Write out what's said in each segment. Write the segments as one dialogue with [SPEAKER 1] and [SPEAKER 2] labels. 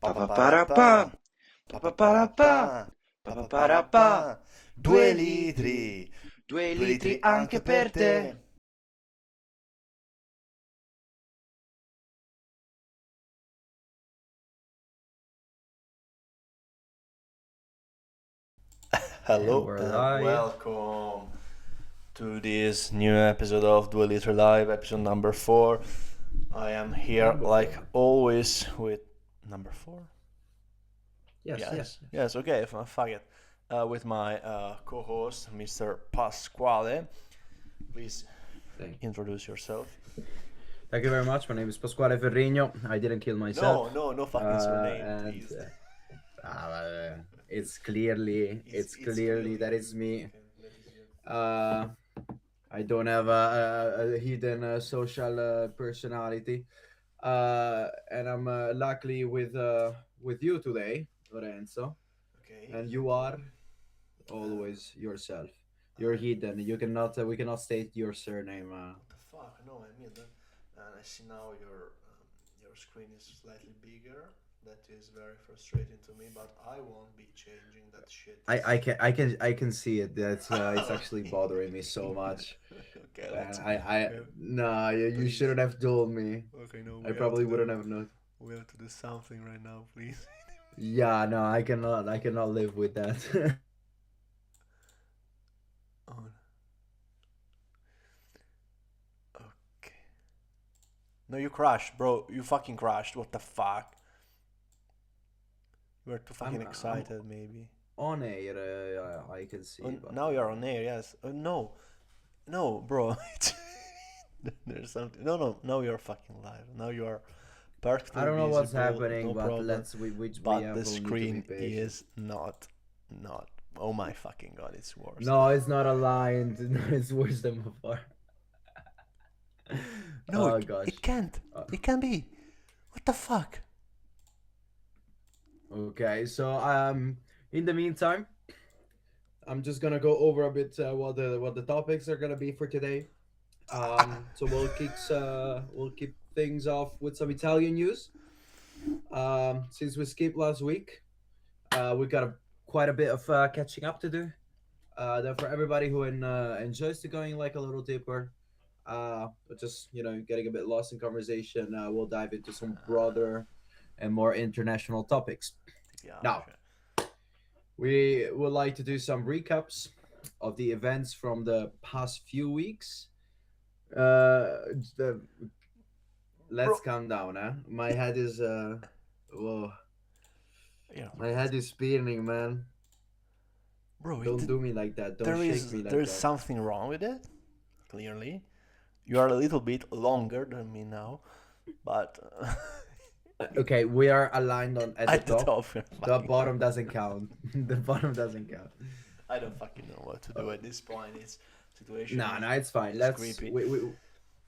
[SPEAKER 1] Pa-pa-pa-ra-pa, pa-pa-pa-ra-pa, pa-pa-pa-ra-pa.
[SPEAKER 2] 2 litri,
[SPEAKER 1] 2 litri anche per te.
[SPEAKER 2] Hello
[SPEAKER 3] We're
[SPEAKER 2] and
[SPEAKER 3] live.
[SPEAKER 2] welcome to this new episode of DueLitri Live, episode number 4. I am here like always with number 4. Yes. Okay. Fuck it. With my co-host, Mr. Pasquale. Please introduce yourself.
[SPEAKER 3] Thank you very much. My name is Pasquale Ferrigno. I didn't kill myself.
[SPEAKER 2] No fucking surname, please.
[SPEAKER 3] It's clearly that it's me. I don't have a hidden social personality, and I'm luckily with you today, Lorenzo.
[SPEAKER 2] Okay.
[SPEAKER 3] And you are always yourself. You're hidden. You cannot. We cannot state your surname.
[SPEAKER 2] What the fuck? No, I mean that. And I see now your screen is slightly bigger. That is very frustrating to me, but I won't be changing that shit.
[SPEAKER 3] I can see it. That's it's actually bothering me so much.
[SPEAKER 2] Okay,
[SPEAKER 3] You shouldn't have told me.
[SPEAKER 2] Okay, no.
[SPEAKER 3] I probably wouldn't have known.
[SPEAKER 2] We have to do something right now, please.
[SPEAKER 3] Yeah, no, I cannot live with that.
[SPEAKER 2] Oh. Okay. No, you crashed, bro. You fucking crashed. What the fuck? You were too fucking excited, maybe.
[SPEAKER 3] On air, I can see. But
[SPEAKER 2] now you're on air, yes. No, bro. There's something. No. Now you're fucking live. Now you are perfectly.
[SPEAKER 3] I don't know what's
[SPEAKER 2] visible,
[SPEAKER 3] happening,
[SPEAKER 2] no
[SPEAKER 3] but
[SPEAKER 2] problem. But the screen is not. Oh my fucking god, it's worse.
[SPEAKER 3] No, it's not aligned. It's worse than before.
[SPEAKER 2] No,
[SPEAKER 3] oh gosh.
[SPEAKER 2] It can't. It can be. What the fuck?
[SPEAKER 3] Okay, so in the meantime, I'm just gonna go over a bit what the topics are gonna be for today. So we'll keep things off with some Italian news. Since we skipped last week, we got quite a bit of catching up to do. Then for everybody who enjoys to going like a little deeper, but just getting a bit lost in conversation, we'll dive into some broader and more international topics.
[SPEAKER 2] Yeah.
[SPEAKER 3] Now, we would like to do some recaps of the events from the past few weeks. Let's calm down, huh? My head is whoa.
[SPEAKER 2] Yeah.
[SPEAKER 3] My head is spinning, man.
[SPEAKER 2] Bro,
[SPEAKER 3] don't do me like that. Don't shake me like that.
[SPEAKER 2] There's something wrong with it. Clearly, you are a little bit longer than me now, but.
[SPEAKER 3] Okay, we are aligned at the top. The bottom doesn't count. The bottom doesn't count.
[SPEAKER 2] I don't fucking know what to do at this point. It's situation.
[SPEAKER 3] No, it's fine. Let's.
[SPEAKER 2] Creepy.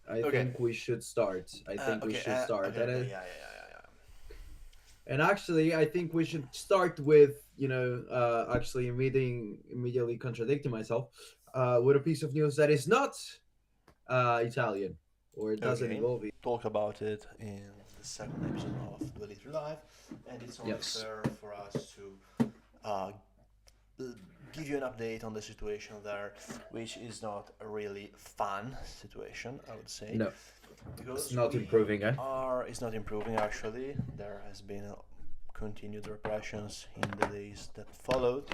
[SPEAKER 3] I think we should start. We should start.
[SPEAKER 2] Yeah.
[SPEAKER 3] And actually, I think we should start with actually immediately contradicting myself, with a piece of news that is not Italian, or it doesn't involve it.
[SPEAKER 2] Talk about it in the second episode of DueLitri Live, and it's only fair for us to give you an update on the situation there, which is not a really fun situation, I would say.
[SPEAKER 3] No,
[SPEAKER 2] because
[SPEAKER 3] it's not improving.
[SPEAKER 2] It's not improving, actually. There has been continued repressions in the days that followed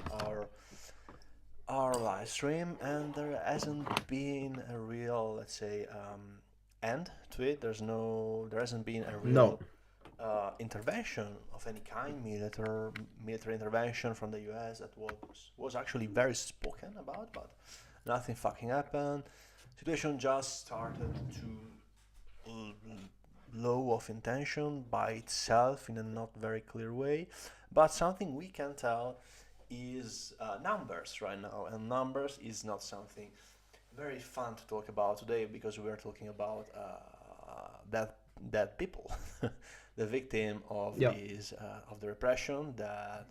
[SPEAKER 2] our live stream, and there hasn't been a real, let's say, end to it. There hasn't been a real intervention of any kind, military intervention from the US that was actually very spoken about, but nothing fucking happened. Situation just started to low of intention by itself in a not very clear way, but something we can tell is numbers right now, and numbers is not something very fun to talk about today, because we are talking about dead people, the victim of of the repression that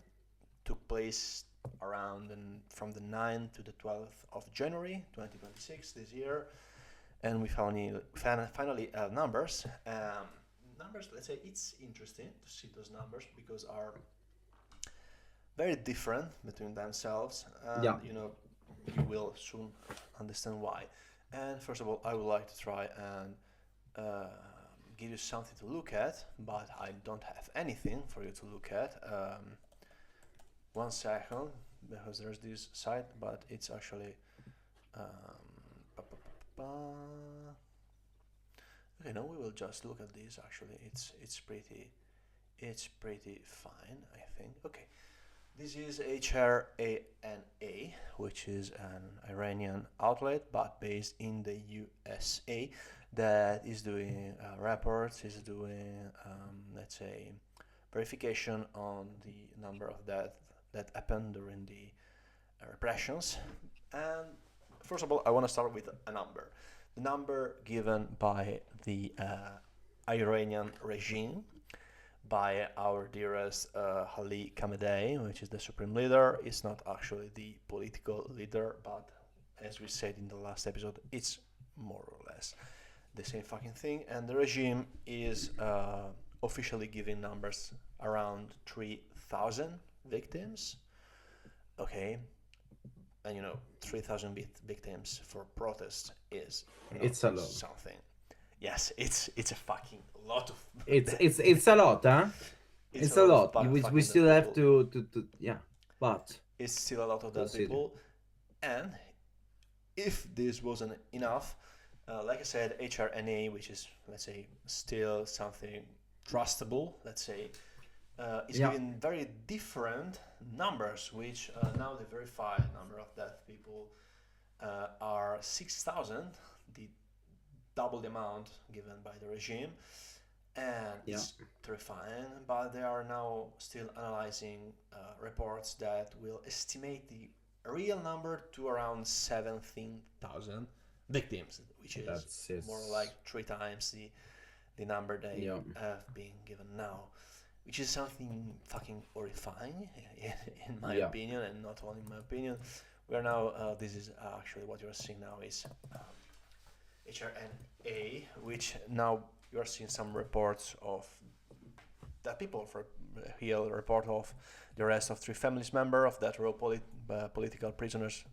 [SPEAKER 2] took place from the 9th to the 12th of January 2026 this year, and we finally have numbers. numbers, let's say it's interesting to see those numbers because are very different between themselves, and
[SPEAKER 3] Yeah.
[SPEAKER 2] you will soon understand why. And first of all, I would like to try and give you something to look at, but I don't have anything for you to look at. 1 second, because there's this site, but it's actually pa, pa, pa, pa. Okay, now we will just look at this. Actually, it's pretty fine, I think. Okay, this is HRANA, which is an Iranian outlet, but based in the USA, that is doing reports, is doing let's say verification on the number of deaths that happened during the repressions. And first of all, I want to start with a number. The number given by the Iranian regime, by our dearest Ali Khamenei, which is the supreme leader, is not actually the political leader, but as we said in the last episode, it's more or less the same fucking thing. And the regime is officially giving numbers around 3,000 victims. Okay, and 3,000 victims for protest is
[SPEAKER 3] It's a lot.
[SPEAKER 2] something. Yes, it's a fucking lot of.
[SPEAKER 3] It's a lot, huh? It's a lot. We still have to yeah, but
[SPEAKER 2] It's still a lot of dead people, and if this wasn't enough, like I said, HRNA, which is, let's say, still something trustable, let's say, is giving very different numbers, which now the verified number of dead people are 6,000, the double the amount given by the regime, and it's terrifying. But they are now still analyzing reports that will estimate the real number to around 17,000 victims, which is more like 3 times the number they have been given now, which is something fucking horrifying in my opinion, and not only in my opinion. We are now, this is actually what you're seeing now is HRNA, which now you are seeing some reports of that people for here report of the arrest of 3 families members of that row political prisoners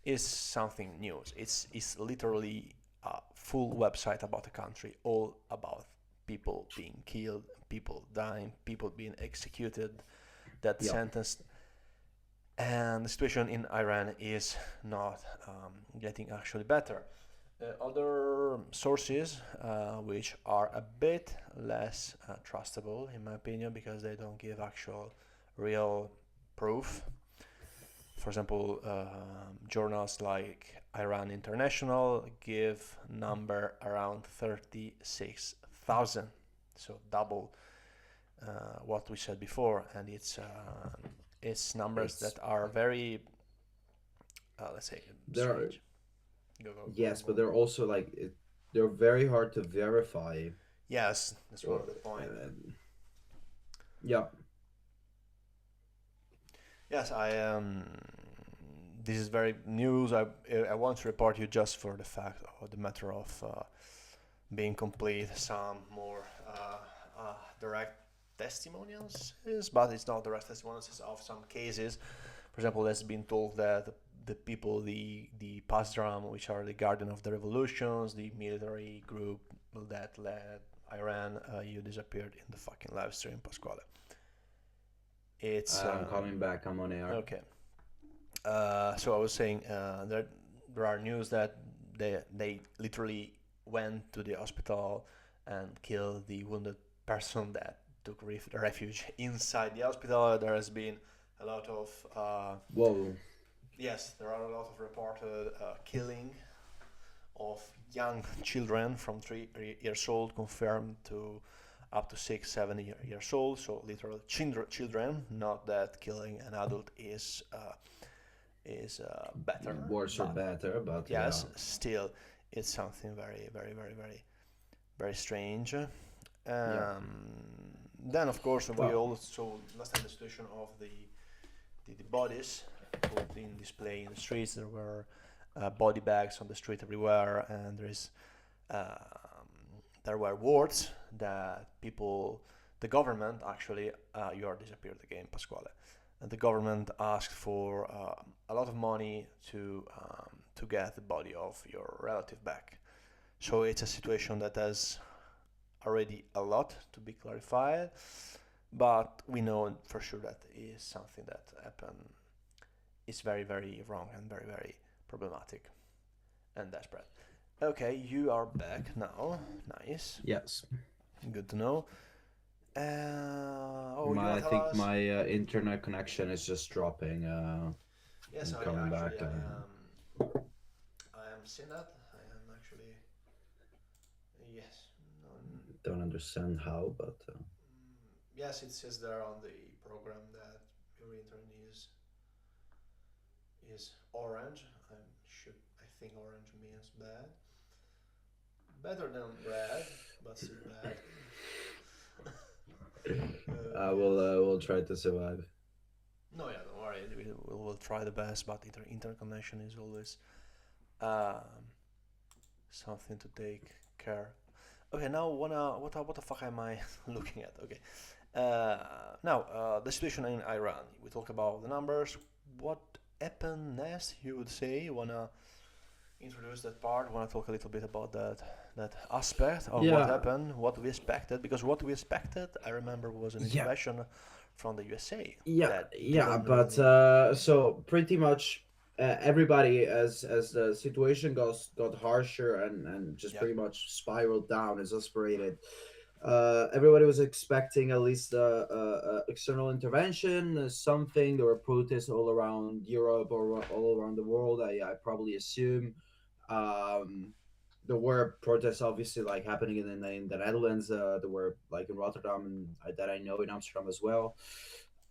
[SPEAKER 2] is something news. It's literally a full website about the country, all about people being killed, people dying, people being executed, that sentenced. And the situation in Iran is not getting actually better. Other sources, which are a bit less trustable, in my opinion, because they don't give actual real proof. For example, journals like Iran International give number around 36,000, so double what we said before, and it's numbers that are very, let's say, strange. Go,
[SPEAKER 3] but they're also they're very hard to verify.
[SPEAKER 2] Yes, that's one of the point. Yes, this is very news. I want to report you just for the fact or the matter of being complete. Some more direct testimonials, but it's not direct testimonials of some cases. For example, there's been told that the people, the Pasdaran, which are the guardian of the revolutions, the military group that led Iran, you disappeared in the fucking live stream, Pasquale.
[SPEAKER 3] I'm coming back. I'm on air.
[SPEAKER 2] Okay. So I was saying there are news that they literally went to the hospital and killed the wounded person that took refuge inside the hospital. There has been a lot of yes, there are a lot of reported killing of young children from 3 years old, confirmed to up to 6, 7 years old. So literal children. Not that killing an adult is better,
[SPEAKER 3] worse or better, but
[SPEAKER 2] yes, still it's something very, very, very, very, very strange. Then of course we also last time the situation of the bodies put in display in the streets. There were body bags on the street everywhere, and there is there were words that the government actually, you are disappeared again, Pasquale, and the government asked for a lot of money to get the body of your relative back. So it's a situation that has already a lot to be clarified, but we know for sure that is something that happened. Is very, very wrong and very, very problematic and desperate. Okay, you are back now. Nice.
[SPEAKER 3] Yes.
[SPEAKER 2] Good to know. You
[SPEAKER 3] I
[SPEAKER 2] want to tell
[SPEAKER 3] think
[SPEAKER 2] us?
[SPEAKER 3] my internet connection is just dropping.
[SPEAKER 2] Yes,
[SPEAKER 3] and coming back.
[SPEAKER 2] I am seeing that. I am actually. Yes. No,
[SPEAKER 3] Don't understand how, but
[SPEAKER 2] yes, it says there on the program that your internet is orange. I think orange means bad. Better than red, but still bad.
[SPEAKER 3] we'll try to survive.
[SPEAKER 2] No, yeah, don't worry. We'll try the best, but internet connection is always um, something to take care. Okay, now what the fuck am I looking at? Okay, now the situation in Iran. We talk about the numbers. What happened next? You would say you wanna introduce that part. Wanna talk a little bit about that aspect of what
[SPEAKER 3] Yeah.
[SPEAKER 2] happened, what we expected, because what we expected, I remember, was an
[SPEAKER 3] Yeah.
[SPEAKER 2] intervention from the USA.
[SPEAKER 3] Yeah,
[SPEAKER 2] that
[SPEAKER 3] yeah,
[SPEAKER 2] didn't
[SPEAKER 3] but
[SPEAKER 2] really-
[SPEAKER 3] so pretty much everybody, as the situation got harsher and just
[SPEAKER 2] Yeah.
[SPEAKER 3] pretty much spiraled down, exasperated. Everybody was expecting at least external intervention, something. There were protests all around Europe or all around the world. I probably assume. Um, there were protests obviously like happening in the Netherlands. There were like in Rotterdam and that I know in Amsterdam as well.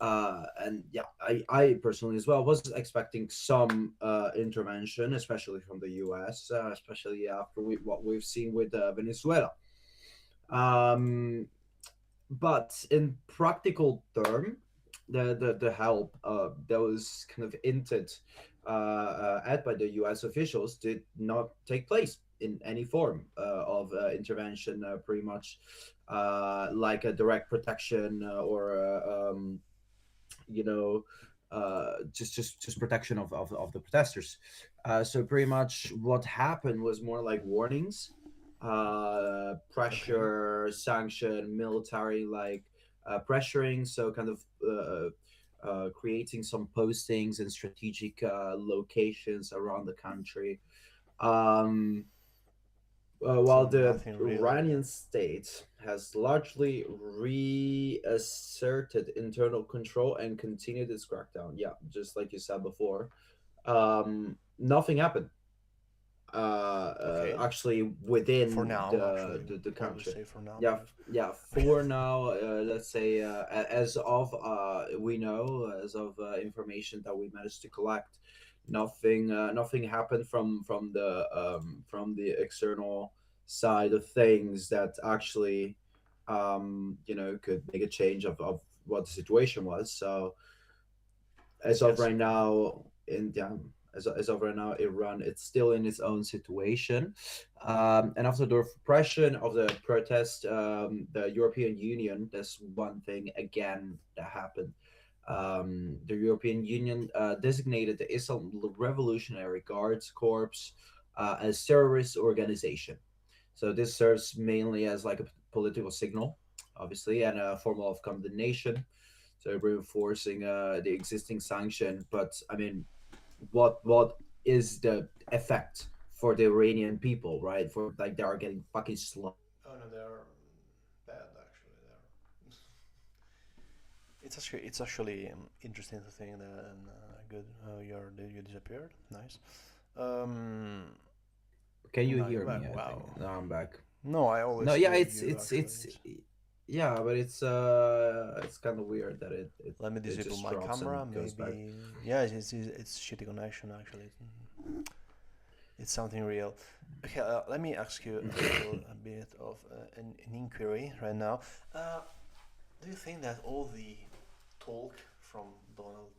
[SPEAKER 3] And yeah, I personally as well was expecting some intervention, especially from the U.S., especially after what we've seen with Venezuela. Um, but in practical term, the help that was kind of hinted at by the U.S. officials did not take place in any form of intervention. Pretty much like a direct protection or you know just protection of the protesters. So pretty much what happened was more like warnings, pressure, sanction, military like pressuring, so kind of creating some postings in strategic locations around the country. um,
[SPEAKER 2] So
[SPEAKER 3] while the
[SPEAKER 2] nothing real.
[SPEAKER 3] Iranian state has largely reasserted internal control and continued its crackdown, yeah, just like you said before, nothing happened.
[SPEAKER 2] Okay.
[SPEAKER 3] Actually,
[SPEAKER 2] For
[SPEAKER 3] within
[SPEAKER 2] now, actually,
[SPEAKER 3] the
[SPEAKER 2] always
[SPEAKER 3] country.
[SPEAKER 2] say for now.
[SPEAKER 3] Yeah, yeah. For now, let's say as of we know, as of information that we managed to collect, nothing happened from the external side of things that actually could make a change of what the situation was. So as of
[SPEAKER 2] Yes.
[SPEAKER 3] right now, as of right now, Iran, it's still in its own situation. And after the repression of the protest, the European Union, that's one thing again that happened. The European Union designated the Islam Revolutionary Guards Corps as terrorist organization. So this serves mainly as like a political signal, obviously, and a form of condemnation, so reinforcing the existing sanction. But I mean, what is the effect for the Iranian people, right? For like they are getting fucking slow.
[SPEAKER 2] Oh no, they're bad actually. They're. It's actually interesting to think that. And good. You disappeared. Nice. Um.
[SPEAKER 3] Can you
[SPEAKER 2] No,
[SPEAKER 3] hear
[SPEAKER 2] well,
[SPEAKER 3] me? I think
[SPEAKER 2] wow.
[SPEAKER 3] no, I'm back.
[SPEAKER 2] No, I always
[SPEAKER 3] No, yeah,
[SPEAKER 2] hear you. Actually,
[SPEAKER 3] yeah, but it's kind of weird that
[SPEAKER 2] let me
[SPEAKER 3] it
[SPEAKER 2] disable
[SPEAKER 3] just
[SPEAKER 2] my
[SPEAKER 3] drops
[SPEAKER 2] camera.
[SPEAKER 3] and goes back.
[SPEAKER 2] Maybe. Yeah, it's shitty connection actually. It's something real. Okay, let me ask you a bit of an inquiry right now. Uh, do you think that all the talk from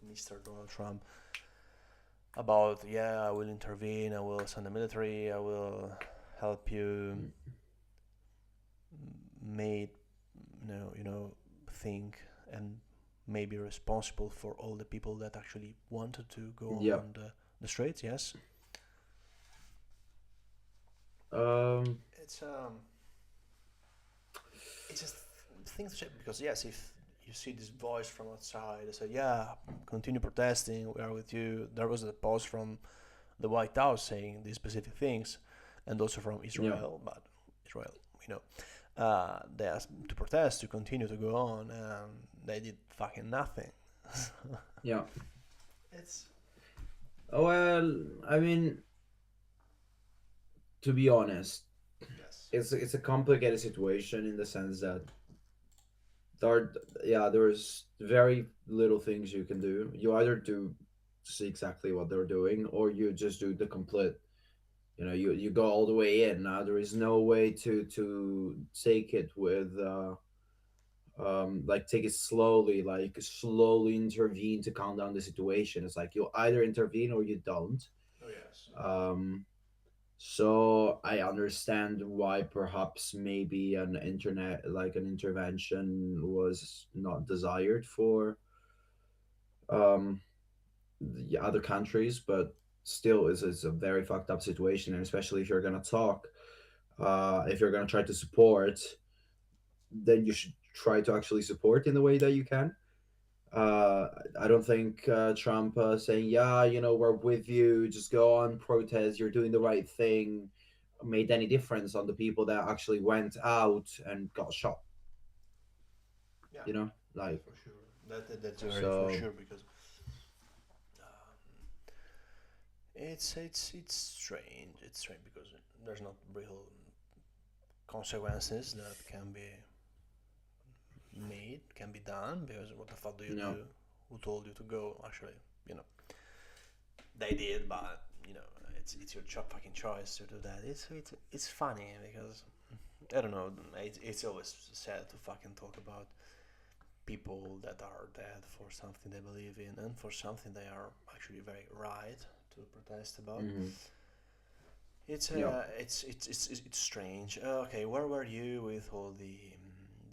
[SPEAKER 2] Mr. Donald Trump about, yeah, I will intervene, I will send the military, I will help you, made think and maybe responsible for all the people that actually wanted to go
[SPEAKER 3] Yeah.
[SPEAKER 2] on the streets. Yes,
[SPEAKER 3] Um.
[SPEAKER 2] it's just things to check, because yes, if you see this voice from outside, they say, yeah, continue protesting, we are with you. There was a post from the White House saying these specific things, and also from Israel, but Israel, they asked to protest, to continue to go on, and they did fucking nothing.
[SPEAKER 3] Yeah.
[SPEAKER 2] It's
[SPEAKER 3] Well, I mean, to be honest,
[SPEAKER 2] yes,
[SPEAKER 3] it's a complicated situation in the sense that there's very little things you can do. You either do see exactly what they're doing, or you just do the complete. You go all the way in. Now there is no way to take it with like take it slowly, like slowly intervene to calm down the situation. It's like you either intervene or you don't.
[SPEAKER 2] oh yes,
[SPEAKER 3] Um, so I understand why perhaps maybe an intervention was not desired for um the other countries, but still is a very fucked up situation, and especially if you're gonna talk, if you're gonna try to support, then you should try to actually support in the way that you can. Uh, I don't think Trump saying, "Yeah, we're with you. Just go on, protest. You're doing the right thing," made any difference on the people that actually went out and got shot.
[SPEAKER 2] yeah,
[SPEAKER 3] Like
[SPEAKER 2] for sure. That's very for
[SPEAKER 3] so.
[SPEAKER 2] sure, because it's strange. It's strange because there's not real consequences that can be made, can be done. Because what the fuck do you
[SPEAKER 3] No.
[SPEAKER 2] do? Who told you to go? Actually, you know, they did, but it's your fucking choice to do that. It's funny because I don't know. It's always sad to fucking talk about people that are dead for something they believe in and for something they are actually very right to protest about.
[SPEAKER 3] Hmm.
[SPEAKER 2] It's
[SPEAKER 3] Yeah.
[SPEAKER 2] it's strange. Okay, where were you with all the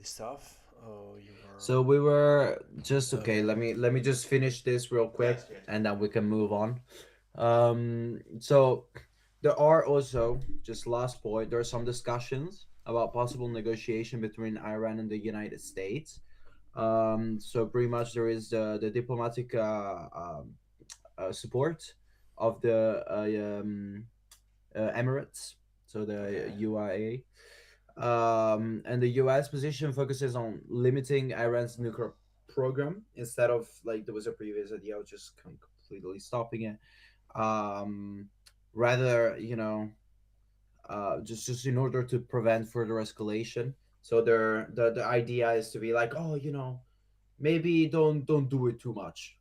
[SPEAKER 2] stuff? Oh, you were.
[SPEAKER 3] So we were just okay.
[SPEAKER 2] Okay.
[SPEAKER 3] Let me just finish this real quick,
[SPEAKER 2] Yes, yes.
[SPEAKER 3] and then we can move on. So there are also, just last point, there are some discussions about possible negotiation between Iran and the United States. So pretty much there is the diplomatic support of the Emirates, so the
[SPEAKER 2] Okay.
[SPEAKER 3] UAE. And the US position focuses on limiting Iran's nuclear program instead of, like there was a previous idea of just completely stopping it. Um, Rather, just in order to prevent further escalation. So the idea is to be like, oh, maybe don't do it too much,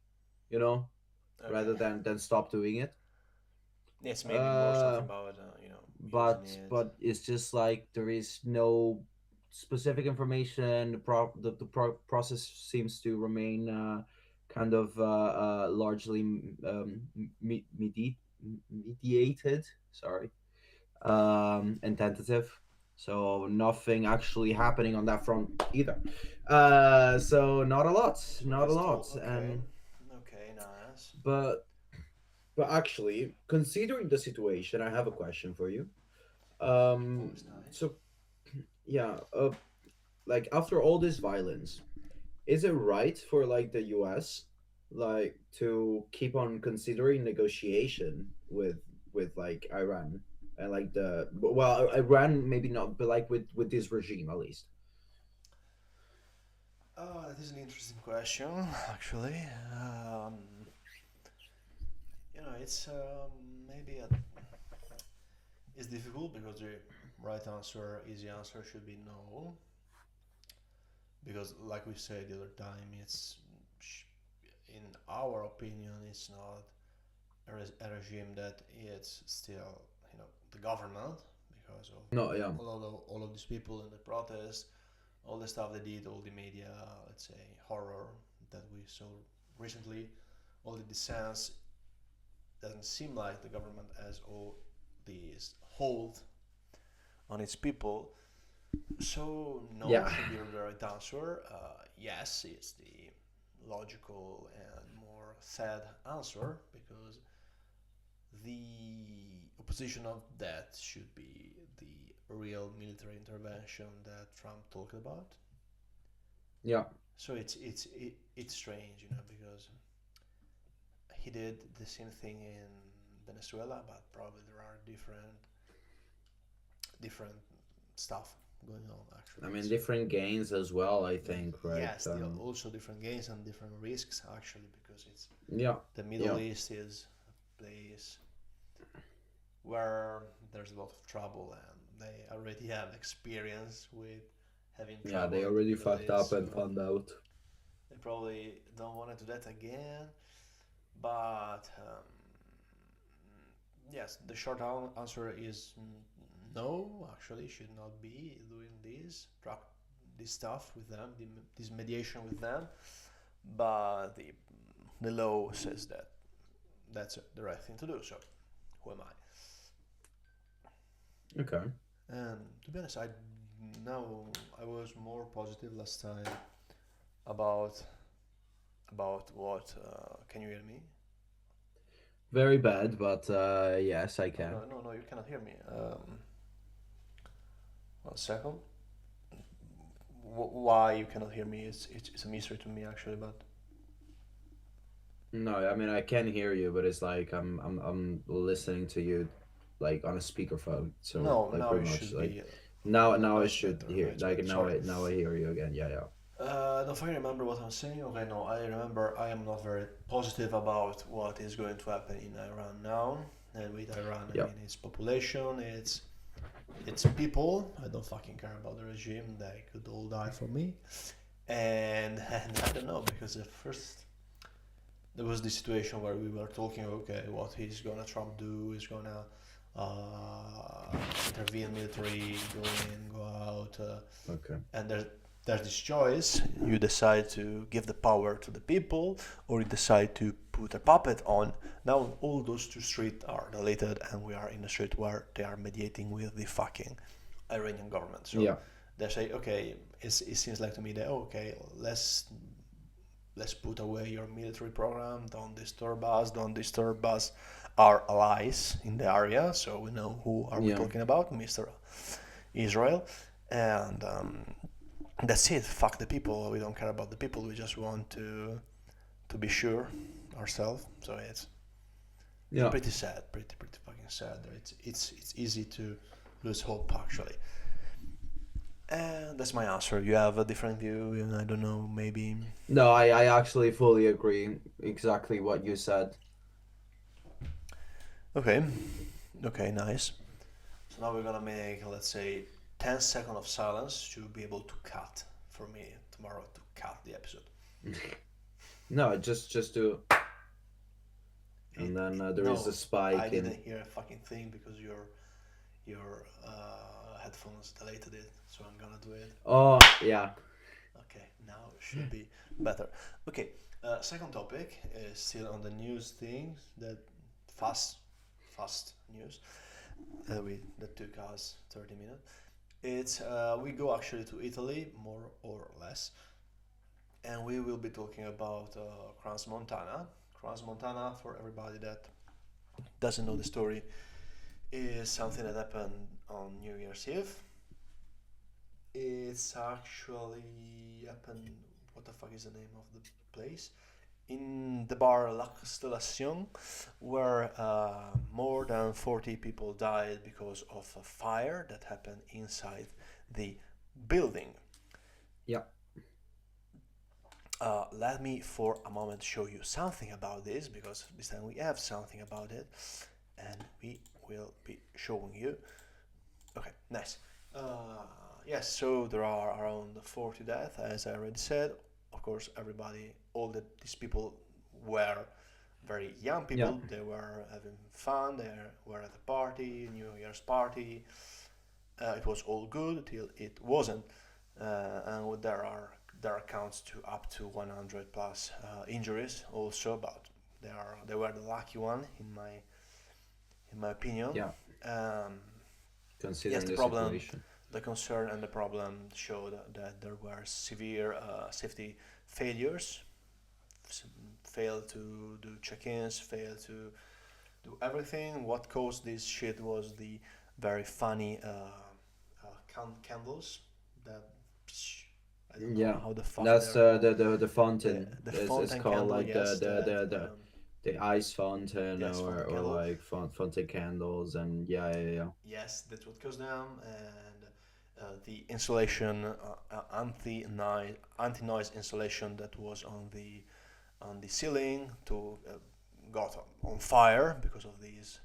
[SPEAKER 3] you know, rather
[SPEAKER 2] Okay.
[SPEAKER 3] than stop doing it.
[SPEAKER 2] Yes, maybe more
[SPEAKER 3] Uh,
[SPEAKER 2] something about using
[SPEAKER 3] but
[SPEAKER 2] it.
[SPEAKER 3] but it's just like there is no specific information. The process seems to remain kind of largely mediated. Sorry, and tentative. So nothing actually happening on that front either. So not a lot,
[SPEAKER 2] So
[SPEAKER 3] not a
[SPEAKER 2] it's still
[SPEAKER 3] lot.
[SPEAKER 2] okay.
[SPEAKER 3] And
[SPEAKER 2] Okay, nice.
[SPEAKER 3] but actually, considering the situation, I have a question for you.
[SPEAKER 2] Always nice.
[SPEAKER 3] So yeah, like after all this violence, is it right for like the US like to keep on considering negotiation with like Iran and like Iran maybe not, but like with this regime at least.
[SPEAKER 2] Oh, that is an interesting question, actually. Um, it's maybe it's difficult because the right answer, easy answer should be no. Because, like we said the other time, in our opinion, it's not a regime that it's still, the government, because of
[SPEAKER 3] No, yeah.
[SPEAKER 2] all of these people in the protest, all the stuff they did, all the media, let's say, horror that we saw recently, all the dissents. Doesn't seem like the government has all these hold on its people. So no
[SPEAKER 3] Yeah.
[SPEAKER 2] should be the right answer. Yes, it's the logical and more sad answer because the opposition of that should be the real military intervention that Trump talked about.
[SPEAKER 3] Yeah.
[SPEAKER 2] So it's strange, because he did the same thing in Venezuela, but probably there are different stuff going on actually.
[SPEAKER 3] I mean, different gains as well, I think, right?
[SPEAKER 2] Yes, there are also different gains and different risks actually, because it's
[SPEAKER 3] Yeah.
[SPEAKER 2] the Middle
[SPEAKER 3] Yeah.
[SPEAKER 2] East is a place where there's a lot of trouble, and they already have experience with having trouble.
[SPEAKER 3] Yeah, they
[SPEAKER 2] in the
[SPEAKER 3] already
[SPEAKER 2] Middle
[SPEAKER 3] fucked up
[SPEAKER 2] East,
[SPEAKER 3] and
[SPEAKER 2] so
[SPEAKER 3] found out.
[SPEAKER 2] they probably don't want to do that again. But yes, the short answer is no. Actually, should not be doing this stuff with them, this mediation with them. But the law says that that's the right thing to do. So, who am I?
[SPEAKER 3] Okay.
[SPEAKER 2] And to be honest, I was more positive last time about what. Can you hear me?
[SPEAKER 3] Very bad, but yes, I can.
[SPEAKER 2] No, you cannot hear me. 1 second. Why you cannot hear me? It's a mystery to me actually, but
[SPEAKER 3] No, I mean I can hear you, but it's like I'm listening to you like on a speakerphone. So
[SPEAKER 2] no,
[SPEAKER 3] like
[SPEAKER 2] now
[SPEAKER 3] pretty
[SPEAKER 2] it
[SPEAKER 3] much
[SPEAKER 2] should
[SPEAKER 3] like
[SPEAKER 2] be.
[SPEAKER 3] now I
[SPEAKER 2] Much
[SPEAKER 3] should
[SPEAKER 2] better,
[SPEAKER 3] hear
[SPEAKER 2] much
[SPEAKER 3] like
[SPEAKER 2] better.
[SPEAKER 3] now
[SPEAKER 2] Sorry.
[SPEAKER 3] now I hear you again. Yeah.
[SPEAKER 2] If I remember what I'm saying, okay, no, I remember I am not very positive about what is going to happen in Iran now. And with Iran, I
[SPEAKER 3] Yeah.
[SPEAKER 2] mean, it's population, it's people. I don't fucking care about the regime. They could all die for me. And I don't know, because at first there was this situation where we were talking, okay, what he's gonna Trump do? He's gonna intervene military, go in, go out.
[SPEAKER 3] Okay.
[SPEAKER 2] And there's this choice. You decide to give the power to the people, or you decide to put a puppet on. Now all those two streets are deleted, and we are in a street where they are mediating with the fucking Iranian government. So
[SPEAKER 3] Yeah.
[SPEAKER 2] they say, okay, it seems like to me that okay, let's put away your military program. Don't disturb us. Our allies in the area, so we know who are we
[SPEAKER 3] Yeah.
[SPEAKER 2] talking about, Mr. Israel, and that's it. Fuck the people. We don't care about the people. We just want to be sure ourselves. So it's
[SPEAKER 3] Yeah.
[SPEAKER 2] pretty sad, pretty fucking sad. It's easy to lose hope actually. And that's my answer. You have a different view, and I don't know, maybe.
[SPEAKER 3] No, I actually fully agree exactly what you said.
[SPEAKER 2] Okay, nice. So now we're gonna make, let's say, 10 seconds of silence to be able to cut for me tomorrow to cut the episode.
[SPEAKER 3] No, just do. And then there is a spike.
[SPEAKER 2] I didn't hear a fucking thing because your headphones deleted it, so I'm gonna do it.
[SPEAKER 3] Oh yeah.
[SPEAKER 2] Okay, now it should be better. Okay, second topic is still on the news thing, that fast news that took us 30 minutes. It's we go actually to Italy, more or less, and we will be talking about Crans Montana. Crans Montana, for everybody that doesn't know the story, is something that happened on New Year's Eve. It's actually happened. What the fuck is the name of the place? In the bar La Constellation, where more than 40 people died because of a fire that happened inside the building.
[SPEAKER 3] Yeah.
[SPEAKER 2] Let me for a moment show you something about this, because this time we have something about it, and we will be showing you. Okay, nice. Yes, so there are around 40 deaths, as I already said. Of course, these people were very young people.
[SPEAKER 3] Yeah.
[SPEAKER 2] They were having fun. They were at a party, New Year's party. It was all good till it wasn't, and there are accounts to up to 100 plus injuries also, but they were the lucky one in my opinion.
[SPEAKER 3] Yeah. Considering
[SPEAKER 2] Yes, the
[SPEAKER 3] the
[SPEAKER 2] problem.
[SPEAKER 3] situation.
[SPEAKER 2] the concern and the problem showed that there were severe safety failures, s- failed to do check-ins, failed to do everything. What caused this shit was the very funny candles that I don't know
[SPEAKER 3] Yeah,
[SPEAKER 2] how the fuck
[SPEAKER 3] that's
[SPEAKER 2] they're called.
[SPEAKER 3] the fountain
[SPEAKER 2] The
[SPEAKER 3] is
[SPEAKER 2] fountain
[SPEAKER 3] called
[SPEAKER 2] candle,
[SPEAKER 3] like
[SPEAKER 2] yes, that
[SPEAKER 3] the ice fountain,
[SPEAKER 2] yes, fountain
[SPEAKER 3] or
[SPEAKER 2] candle.
[SPEAKER 3] like fountain candles, and yeah.
[SPEAKER 2] Yes, that's what caused them, and the insulation, anti-noise insulation that was on the ceiling to got on fire because of these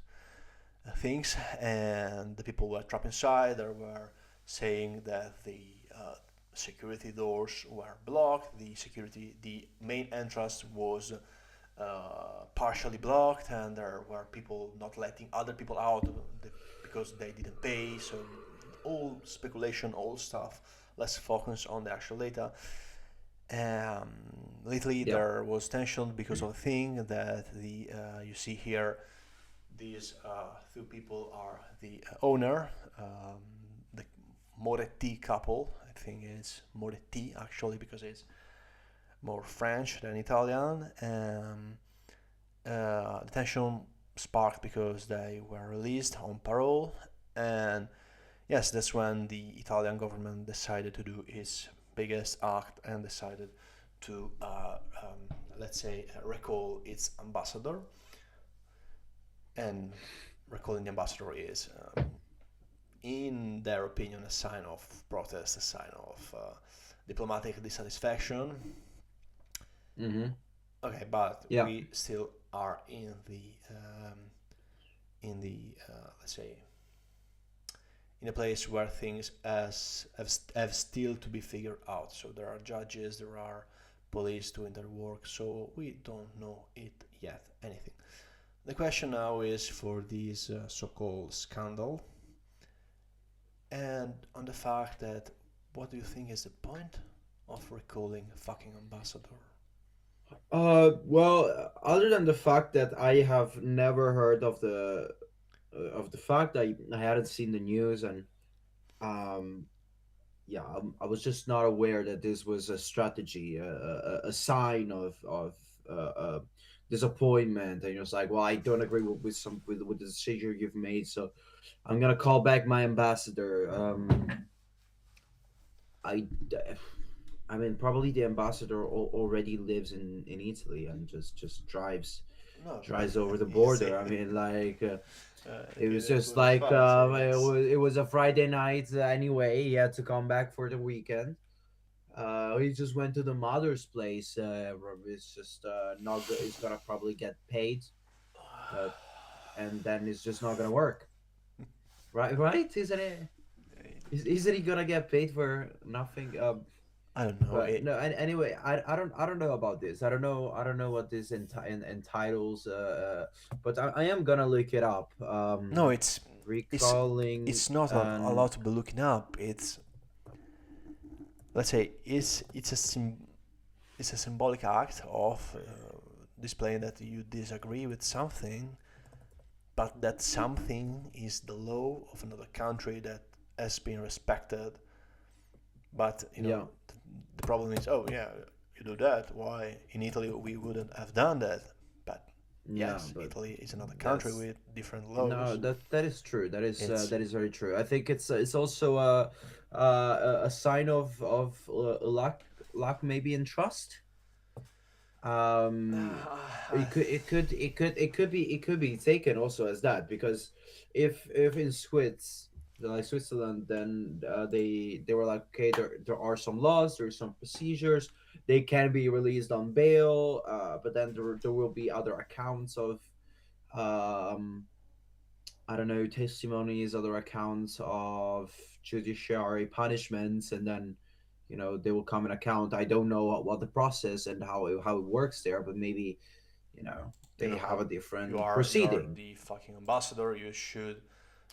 [SPEAKER 2] things, and the people were trapped inside. They were saying that the security doors were blocked. The main entrance was partially blocked, and there were people not letting other people out because they didn't pay. So all speculation, all stuff. Let's focus on the actual data. Um, Lately,
[SPEAKER 3] Yeah.
[SPEAKER 2] there was tension because of a thing that the you see here. These two people are the owner, the Moretti couple. I think it's Moretti actually because it's more French than Italian. The tension sparked because they were released on parole, and yes, that's when the Italian government decided to do its biggest act and decided to, let's say, recall its ambassador. And recalling the ambassador is, in their opinion, a sign of protest, a sign of diplomatic dissatisfaction.
[SPEAKER 3] Mm-hmm.
[SPEAKER 2] Okay, but
[SPEAKER 3] Yeah.
[SPEAKER 2] we still are in the let's say in a place where things have still to be figured out. So there are judges, there are police doing their work. So we don't know it yet anything. The question now is for this so-called scandal, and on the fact that what do you think is the point of recalling a fucking ambassador?
[SPEAKER 3] Well, other than the fact that I have never heard of the fact I hadn't seen the news, and um yeah, I was just not aware that this was a strategy, a sign of disappointment, and it's like, well, I don't agree with the decision you've made, so I'm gonna call back my ambassador. I I mean, probably the ambassador already lives in Italy and just
[SPEAKER 2] No,
[SPEAKER 3] drives over the
[SPEAKER 2] easy.
[SPEAKER 3] border. I mean, like. It was
[SPEAKER 2] It
[SPEAKER 3] just
[SPEAKER 2] was
[SPEAKER 3] like
[SPEAKER 2] fine. So yes.
[SPEAKER 3] it was a Friday night anyway. He had to come back for the weekend. He just went to the mother's place. Where it's just not good. He's gonna probably get paid, but and then it's just not gonna work. Right? Right? Isn't it? Isn't he gonna get paid for nothing?
[SPEAKER 2] I don't know.
[SPEAKER 3] But no. Anyway, I don't know about this. I don't know what this entitles. But I am gonna look it up.
[SPEAKER 2] No, it's
[SPEAKER 3] Recalling
[SPEAKER 2] it's not a
[SPEAKER 3] and
[SPEAKER 2] lot to be looking up. It's, let's say, it's a symbolic act of displaying that you disagree with something, but that something is the law of another country that has been respected. But
[SPEAKER 3] yeah.
[SPEAKER 2] the problem is, oh yeah, you do that. Why in Italy we wouldn't have done that? But
[SPEAKER 3] No,
[SPEAKER 2] yes,
[SPEAKER 3] but
[SPEAKER 2] Italy is another country
[SPEAKER 3] that's
[SPEAKER 2] with different
[SPEAKER 3] no,
[SPEAKER 2] laws.
[SPEAKER 3] that is true.
[SPEAKER 2] It's
[SPEAKER 3] That is very true. I think it's also a sign of luck maybe in trust. Um, it could be taken also as that, because if in Switzerland, then they were like, okay, there are some laws, there's some procedures, they can be released on bail, but then there will be other accounts of um I don't know, testimonies, other accounts of judiciary punishments, and then they will come an account. I don't know what the process and how it works there, but maybe they have a
[SPEAKER 2] you
[SPEAKER 3] different
[SPEAKER 2] are you are
[SPEAKER 3] proceeding.
[SPEAKER 2] the fucking ambassador. You should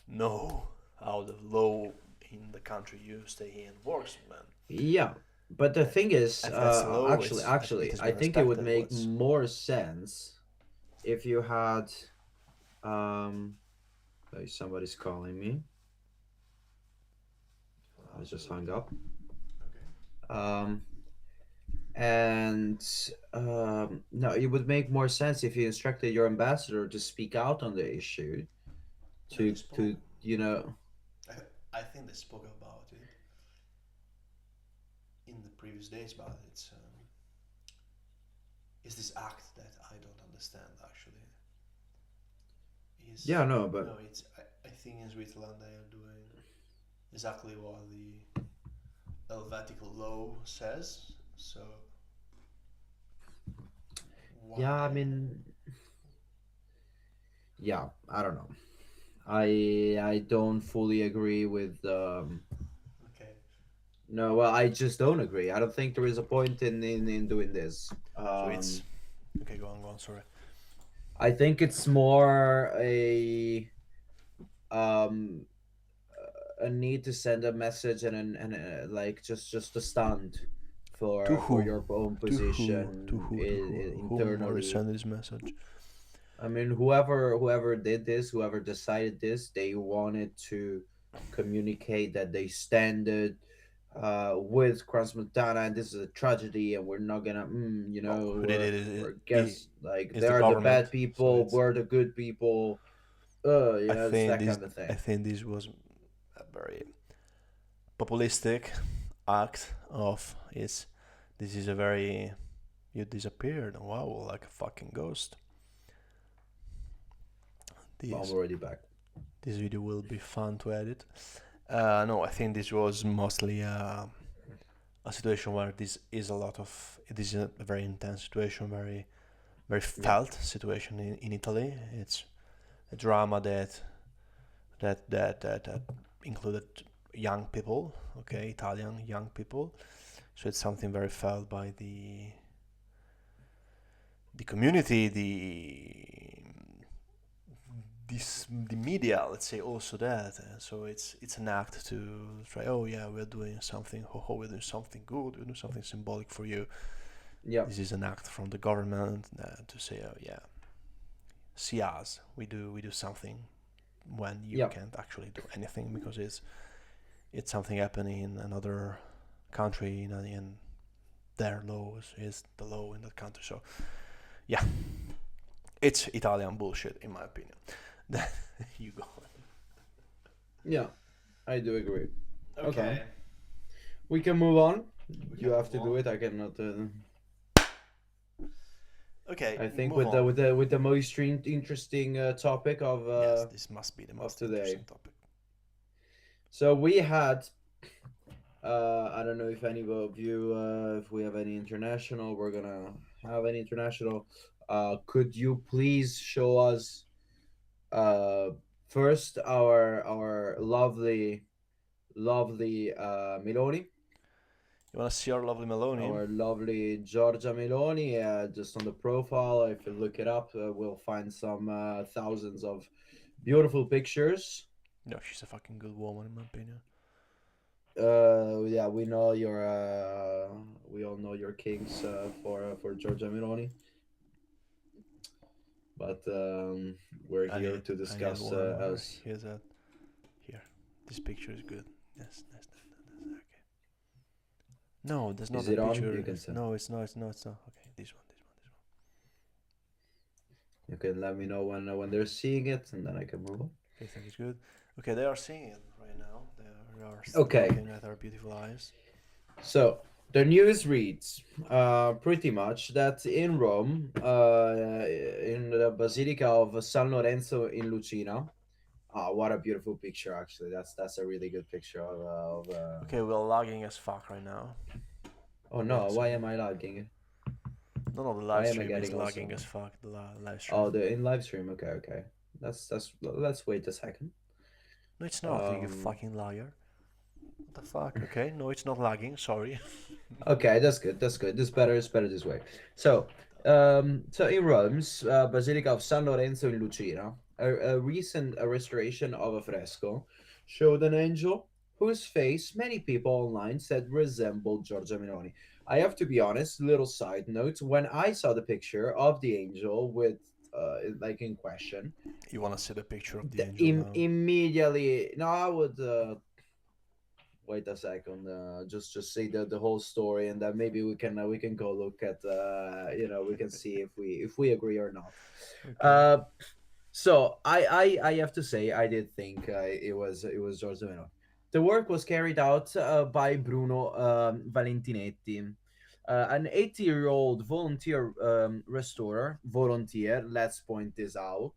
[SPEAKER 2] know how the law in the country you stay in works, man.
[SPEAKER 3] Yeah, but the
[SPEAKER 2] And
[SPEAKER 3] thing is,
[SPEAKER 2] if that's the law, it
[SPEAKER 3] actually,
[SPEAKER 2] has
[SPEAKER 3] I
[SPEAKER 2] been
[SPEAKER 3] think it would
[SPEAKER 2] respected.
[SPEAKER 3] make
[SPEAKER 2] What's
[SPEAKER 3] more sense if you had. Um, Somebody's calling me. I just hung up.
[SPEAKER 2] Okay.
[SPEAKER 3] Um, and no, it would make more sense if you instructed your ambassador to speak out on the issue,
[SPEAKER 2] No, they
[SPEAKER 3] to
[SPEAKER 2] spoke.
[SPEAKER 3] you know.
[SPEAKER 2] I think they spoke about it in the previous days, but it's this act that I don't understand actually. Is
[SPEAKER 3] Yeah, no, but
[SPEAKER 2] no, it's I think in Switzerland they are doing exactly what the Helvetical law says. So
[SPEAKER 3] yeah, I
[SPEAKER 2] why?
[SPEAKER 3] mean, yeah, I don't know. I don't fully agree with
[SPEAKER 2] Okay.
[SPEAKER 3] no, well, I just don't agree. I don't think there is a point in doing this.
[SPEAKER 2] So it's okay. Go on. Sorry.
[SPEAKER 3] I think it's more um a need to send a message and like just a stand
[SPEAKER 2] To
[SPEAKER 3] for
[SPEAKER 2] who?
[SPEAKER 3] your own
[SPEAKER 2] To who? To
[SPEAKER 3] position
[SPEAKER 2] who? To who? Whom are you
[SPEAKER 3] internally.
[SPEAKER 2] sending this message?
[SPEAKER 3] I mean, whoever did this, whoever decided this, they wanted to communicate that they stand with Crans Montana, and this is a tragedy, and we're not gonna,
[SPEAKER 2] Well, who did it?
[SPEAKER 3] we're guess like
[SPEAKER 2] Is
[SPEAKER 3] they
[SPEAKER 2] the
[SPEAKER 3] are the bad
[SPEAKER 2] government. So
[SPEAKER 3] people,
[SPEAKER 2] it's.
[SPEAKER 3] we're the good people.
[SPEAKER 2] I
[SPEAKER 3] It's
[SPEAKER 2] think
[SPEAKER 3] that
[SPEAKER 2] this.
[SPEAKER 3] kind of
[SPEAKER 2] I
[SPEAKER 3] thing.
[SPEAKER 2] think this was a very populistic act of is. This is a very. You disappeared. Wow, like a fucking ghost.
[SPEAKER 3] Well, I'm
[SPEAKER 2] This
[SPEAKER 3] already back.
[SPEAKER 2] this video will be fun to edit. No, I think this was mostly a situation where this is a lot of. This is a very intense situation, very
[SPEAKER 3] Yeah,
[SPEAKER 2] felt situation in Italy. It's a drama that included young people, okay, Italian young people. So it's something very felt by the community, the media, let's say also that. So it's an act to try. Oh yeah, we're doing something. We're doing something good. We're doing something symbolic for you.
[SPEAKER 3] yeah,
[SPEAKER 2] This is an act from the government to say, oh yeah, see us. We do something when you
[SPEAKER 3] yeah,
[SPEAKER 2] can't actually do anything because it's something happening in another country and their laws is the law in that country. So yeah, it's Italian bullshit in my opinion. You go.
[SPEAKER 3] yeah. I do agree. Okay,
[SPEAKER 2] Okay.
[SPEAKER 3] we can move on.
[SPEAKER 2] We
[SPEAKER 3] You
[SPEAKER 2] can
[SPEAKER 3] have to
[SPEAKER 2] move
[SPEAKER 3] do
[SPEAKER 2] on.
[SPEAKER 3] it. I cannot.
[SPEAKER 2] Okay,
[SPEAKER 3] I think
[SPEAKER 2] move on.
[SPEAKER 3] with the most interesting topic
[SPEAKER 2] Yes, this must be the
[SPEAKER 3] of
[SPEAKER 2] most
[SPEAKER 3] today.
[SPEAKER 2] interesting topic.
[SPEAKER 3] So we had. I don't know if any of you, if we have any international, we're gonna have any international. Could you please show us uh, first our lovely Meloni,
[SPEAKER 2] You wanna see our lovely Meloni?
[SPEAKER 3] our lovely Giorgia Meloni? Just on the profile, if you look it up, we'll find some thousands of beautiful pictures.
[SPEAKER 2] No, she's a fucking good woman in my opinion.
[SPEAKER 3] Yeah, we know your we all know your kinks for Giorgia Meloni, but we're here to
[SPEAKER 2] I need
[SPEAKER 3] discuss
[SPEAKER 2] one more.
[SPEAKER 3] as
[SPEAKER 2] Here's that. Here, this picture is good. Yes, okay. No, that's not
[SPEAKER 3] is
[SPEAKER 2] the
[SPEAKER 3] it on?
[SPEAKER 2] picture.
[SPEAKER 3] You can tell.
[SPEAKER 2] No, it's not. Okay, this one.
[SPEAKER 3] You can let me know when they're seeing it, and then I can move on.
[SPEAKER 2] Okay, think it's good. Okay, they are seeing it right now. They are
[SPEAKER 3] Okay.
[SPEAKER 2] looking at our beautiful eyes.
[SPEAKER 3] So the news reads pretty much that in Rome, in the Basilica of San Lorenzo in Lucina. Oh, what a beautiful picture! Actually, that's a really good picture of.
[SPEAKER 2] Okay, we're lagging as fuck right now.
[SPEAKER 3] Oh
[SPEAKER 2] Wait
[SPEAKER 3] no!
[SPEAKER 2] a
[SPEAKER 3] Why
[SPEAKER 2] second.
[SPEAKER 3] am I lagging?
[SPEAKER 2] No, the
[SPEAKER 3] Why
[SPEAKER 2] live
[SPEAKER 3] am I
[SPEAKER 2] stream is
[SPEAKER 3] getting
[SPEAKER 2] lagging
[SPEAKER 3] also?
[SPEAKER 2] as fuck. The live stream.
[SPEAKER 3] Oh, the in live stream. Okay. That's let's wait a second.
[SPEAKER 2] No, it's not. You fucking liar. What the fuck? Okay, no, it's not lagging. Sorry.
[SPEAKER 3] Okay, that's good. That's good. This better. It's better this way. So, so in Rome's Basilica of San Lorenzo in Lucina, a recent restoration of a fresco showed an angel whose face many people online said resembled Giorgia Meloni. I have to be honest. Little side note: when I saw the picture of the angel with like in question,
[SPEAKER 2] You wanna see the picture of the angel now?
[SPEAKER 3] immediately no, I would Wait a second. Just say the whole story, and then maybe we can go look at we can see if we agree or not.
[SPEAKER 2] Okay.
[SPEAKER 3] So I have to say I did think it was Giorgio Meloni. The work was carried out by Bruno Valentinetti, an 80-year-old volunteer restorer. Volunteer. Let's point this out.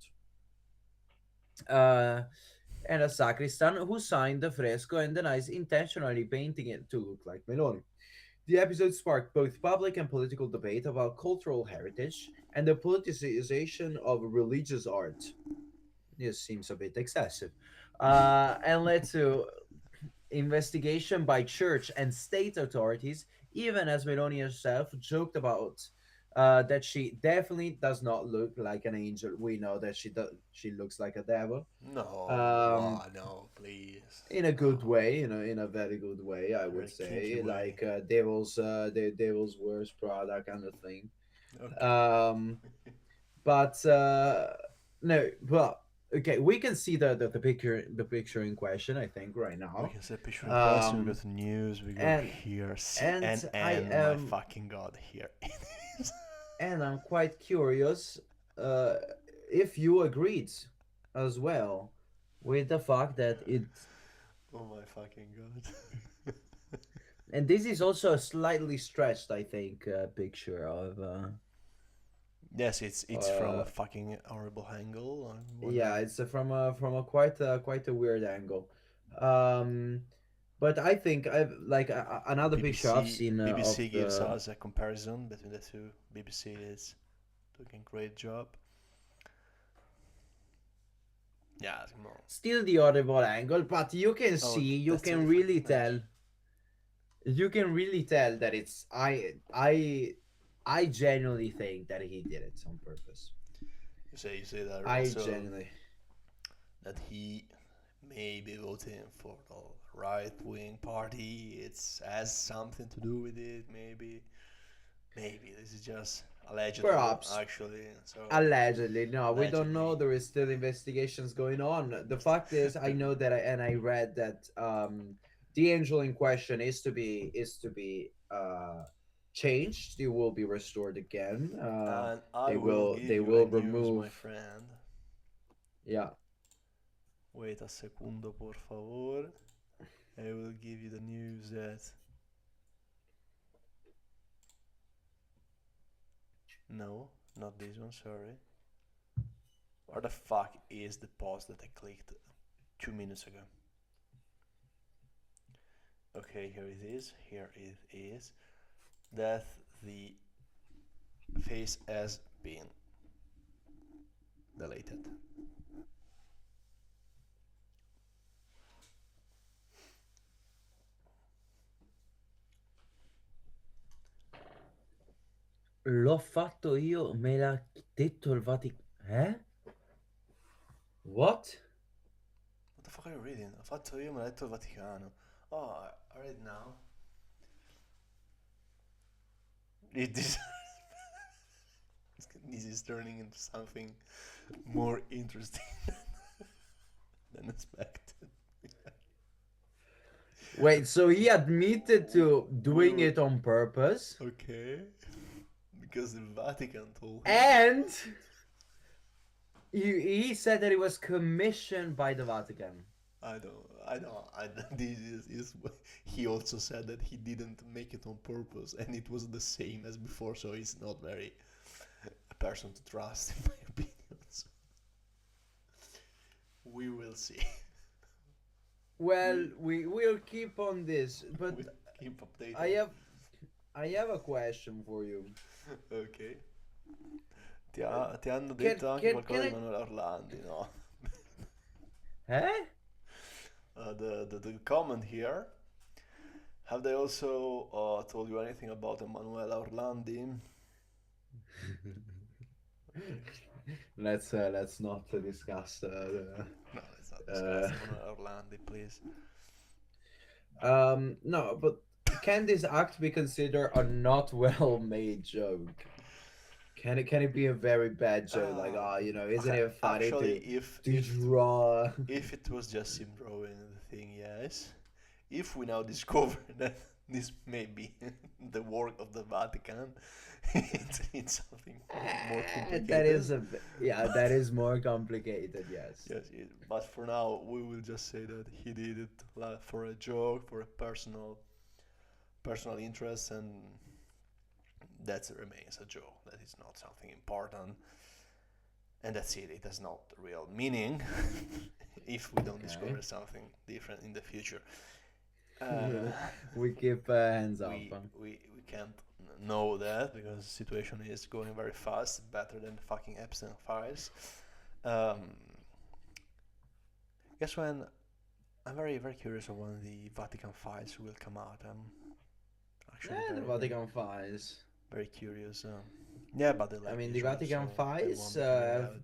[SPEAKER 3] Uh, and a sacristan who signed the fresco and denies intentionally painting it to look like Meloni. The episode sparked both public and political debate about cultural heritage and the politicization of religious art. This seems a bit excessive. And led to investigation by church and state authorities, even as Meloni herself joked about that she definitely does not look like an angel. We know that she looks like a devil.
[SPEAKER 2] No, no, please.
[SPEAKER 3] In a good way, in a very good way, I
[SPEAKER 2] Very
[SPEAKER 3] would
[SPEAKER 2] kinky
[SPEAKER 3] say,
[SPEAKER 2] way.
[SPEAKER 3] like the devil's worst product kind of thing.
[SPEAKER 2] Okay.
[SPEAKER 3] Um, but no, well, okay, we can see the picture in question, I think, right
[SPEAKER 2] We
[SPEAKER 3] now.
[SPEAKER 2] can say picture in question, we
[SPEAKER 3] Um,
[SPEAKER 2] got news, we got
[SPEAKER 3] and
[SPEAKER 2] here
[SPEAKER 3] and I
[SPEAKER 2] CNN, my
[SPEAKER 3] am
[SPEAKER 2] fucking god, here it is.
[SPEAKER 3] and I'm quite curious uh, if you agreed as well with the fact that it.
[SPEAKER 2] Oh my fucking god.
[SPEAKER 3] And this is also a slightly stretched, I think, picture of.
[SPEAKER 2] Yes, it's from a
[SPEAKER 3] Uh,
[SPEAKER 2] fucking horrible angle.
[SPEAKER 3] yeah, it's from a quite a weird angle. Um, but I think I've like another picture I've seen of
[SPEAKER 2] BBC gives
[SPEAKER 3] the.
[SPEAKER 2] us a comparison between the two. BBC is doing a great job. Yeah, come on.
[SPEAKER 3] Still the audible angle, but you can
[SPEAKER 2] Oh,
[SPEAKER 3] see, you
[SPEAKER 2] that's
[SPEAKER 3] can
[SPEAKER 2] really
[SPEAKER 3] really
[SPEAKER 2] fucking nice.
[SPEAKER 3] tell. You can really tell that it's I genuinely think that he did it on purpose.
[SPEAKER 2] You say that
[SPEAKER 3] I
[SPEAKER 2] also
[SPEAKER 3] genuinely.
[SPEAKER 2] that he may be voting for the right wing party. It has something to do with it, maybe. Maybe this is just allegedly,
[SPEAKER 3] Perhaps.
[SPEAKER 2] actually. So
[SPEAKER 3] Allegedly, no, we don't know.
[SPEAKER 2] allegedly,
[SPEAKER 3] There is still investigations going on. The fact is, I know that, and I read that the angel in question is to be changed. It will be restored again.
[SPEAKER 2] and I
[SPEAKER 3] They
[SPEAKER 2] will
[SPEAKER 3] will
[SPEAKER 2] give
[SPEAKER 3] they
[SPEAKER 2] you a
[SPEAKER 3] will
[SPEAKER 2] news, my
[SPEAKER 3] remove.
[SPEAKER 2] friend.
[SPEAKER 3] Yeah.
[SPEAKER 2] Wait a secundo, por favor. I will give you the news that. No, not this one, sorry. Where the fuck is the post that I clicked 2 minutes ago? Okay, here it is. Here it is. That the face has been deleted.
[SPEAKER 3] L'ho fatto io, me l'ha detto il Vaticano. Eh? What?
[SPEAKER 2] What the fuck are you reading? Ho fatto io, me l'ha detto il Vaticano. Oh, I read now. This this is turning into something more interesting than expected.
[SPEAKER 3] Wait, so he admitted to doing
[SPEAKER 2] We were-
[SPEAKER 3] it on purpose,
[SPEAKER 2] Okay. Because the Vatican told him.
[SPEAKER 3] and he said that it was commissioned by the Vatican.
[SPEAKER 2] I don't. This is. He also said that he didn't make it on purpose, and it was the same as before. So he's not very a person to trust, in my opinion. So we will see.
[SPEAKER 3] Well, we will keep on this, but
[SPEAKER 2] We'll keep updating.
[SPEAKER 3] I have a question for you.
[SPEAKER 2] Ok. Ti hanno
[SPEAKER 3] Can-
[SPEAKER 2] detto anche
[SPEAKER 3] can-
[SPEAKER 2] qualcosa
[SPEAKER 3] can
[SPEAKER 2] di
[SPEAKER 3] I-
[SPEAKER 2] Manuel Orlandi, no?
[SPEAKER 3] Eh?
[SPEAKER 2] The comment here. Have they also told you anything about Emanuela Orlandi?
[SPEAKER 3] Let's not discuss
[SPEAKER 2] No, it's not discussing Emanuela Orlandi, please.
[SPEAKER 3] no, but can this act be considered a not well made joke? Can it be a very bad joke? Like, isn't
[SPEAKER 2] Okay,
[SPEAKER 3] it funny
[SPEAKER 2] actually,
[SPEAKER 3] to draw?
[SPEAKER 2] if it was just him drawing the thing, yes. if we now discover that this may be the work of the Vatican, it's something more complicated.
[SPEAKER 3] That is that is more complicated. Yes.
[SPEAKER 2] Yes, but for now we will just say that he did it for a joke, for a personal interest, and that remains a joke. That is not something important, and that's it. It has not real meaning if we don't discover something different in the future.
[SPEAKER 3] We keep hands up.
[SPEAKER 2] We can't know that because the situation is going very fast, better than the fucking Epstein files. Guess when I'm very curious of when the Vatican files will come out. I'm actually
[SPEAKER 3] The Vatican files.
[SPEAKER 2] very curious. Yeah, but the
[SPEAKER 3] The Vatican files have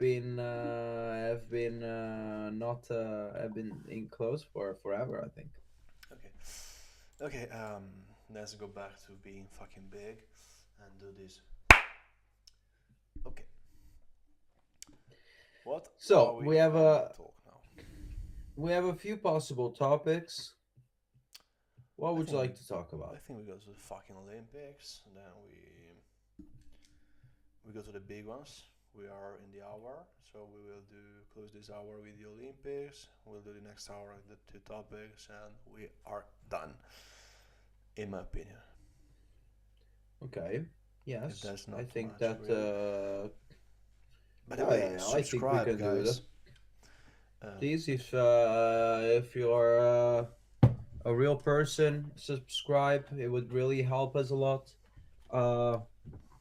[SPEAKER 3] been in close for forever, I think.
[SPEAKER 2] Okay, let's go back to being fucking big and do this. Okay. What?
[SPEAKER 3] So we have
[SPEAKER 2] talk now?
[SPEAKER 3] we have a few possible topics. What would you like to talk
[SPEAKER 2] I
[SPEAKER 3] about?
[SPEAKER 2] think we go to the fucking Olympics, and then we go to the big ones. We are in the hour, so we will close this hour with the Olympics. We'll do the next hour with the 2 topics, and we are done. In my opinion.
[SPEAKER 3] Okay. Yes.
[SPEAKER 2] If that's not
[SPEAKER 3] I
[SPEAKER 2] too
[SPEAKER 3] think
[SPEAKER 2] much,
[SPEAKER 3] that.
[SPEAKER 2] really. By the
[SPEAKER 3] I
[SPEAKER 2] way,
[SPEAKER 3] don't know, I think we
[SPEAKER 2] subscribe,
[SPEAKER 3] can do
[SPEAKER 2] guys.
[SPEAKER 3] Please, if you're a real person, subscribe. It would really help us a lot.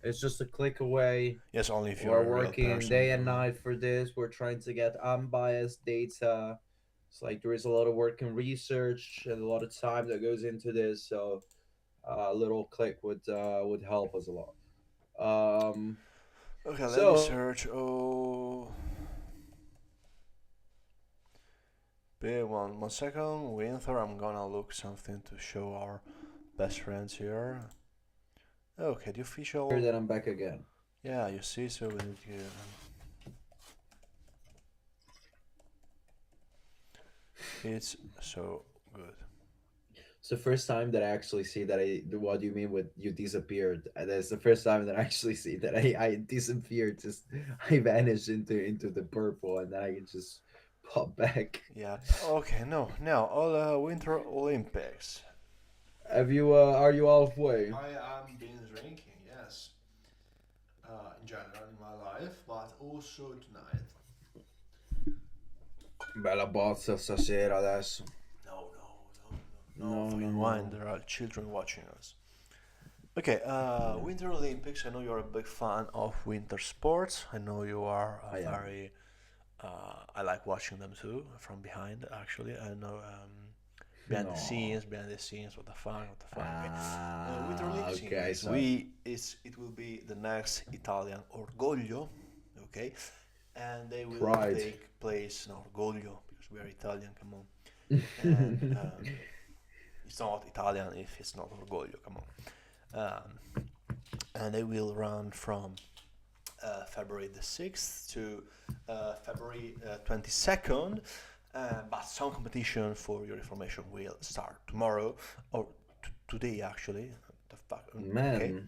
[SPEAKER 3] It's just a click away.
[SPEAKER 2] Yes, only if you're
[SPEAKER 3] We're
[SPEAKER 2] a real
[SPEAKER 3] working
[SPEAKER 2] person,
[SPEAKER 3] day and night for this. We're trying to get unbiased data. It's like there is a lot of work and research and a lot of time that goes into this. So a little click would help us a lot.
[SPEAKER 2] Okay, let
[SPEAKER 3] so-
[SPEAKER 2] me search. Be one second. Winter, I'm gonna look something to show our best friends here. Okay, the official.
[SPEAKER 3] Here that I'm back again.
[SPEAKER 2] Yeah, you see, so we need to. It's so good.
[SPEAKER 3] It's the first time that I actually see that what do you mean with you disappeared? That's the first time that I actually see that I disappeared. Just I vanished into the purple, and then I can just pop back.
[SPEAKER 2] Yeah. Okay. No. Now, all Winter Olympics.
[SPEAKER 3] Have you? Are you halfway?
[SPEAKER 2] I am been drinking. Yes. In general, in my life, but also tonight.
[SPEAKER 3] Bella bozza stasera adesso.
[SPEAKER 2] No, fucking wine. There are children watching us. Okay, Winter Olympics. I know you're a big fan of winter sports. I know you are
[SPEAKER 3] I am.
[SPEAKER 2] very. I like watching them too from behind. Actually, I know behind the scenes. What the fuck? Winter Olympics.
[SPEAKER 3] Okay, so
[SPEAKER 2] It will be the next Italian Orgoglio. Okay, and they will
[SPEAKER 3] Pride.
[SPEAKER 2] take place in Orgoglio because we are Italian. Come on. And, it's not Italian if it's not Orgoglio, come on. And they will run from February the 6th to February 22nd. But some competition, for your information, will start tomorrow, or today actually. The fuck,
[SPEAKER 3] Man.
[SPEAKER 2] Okay.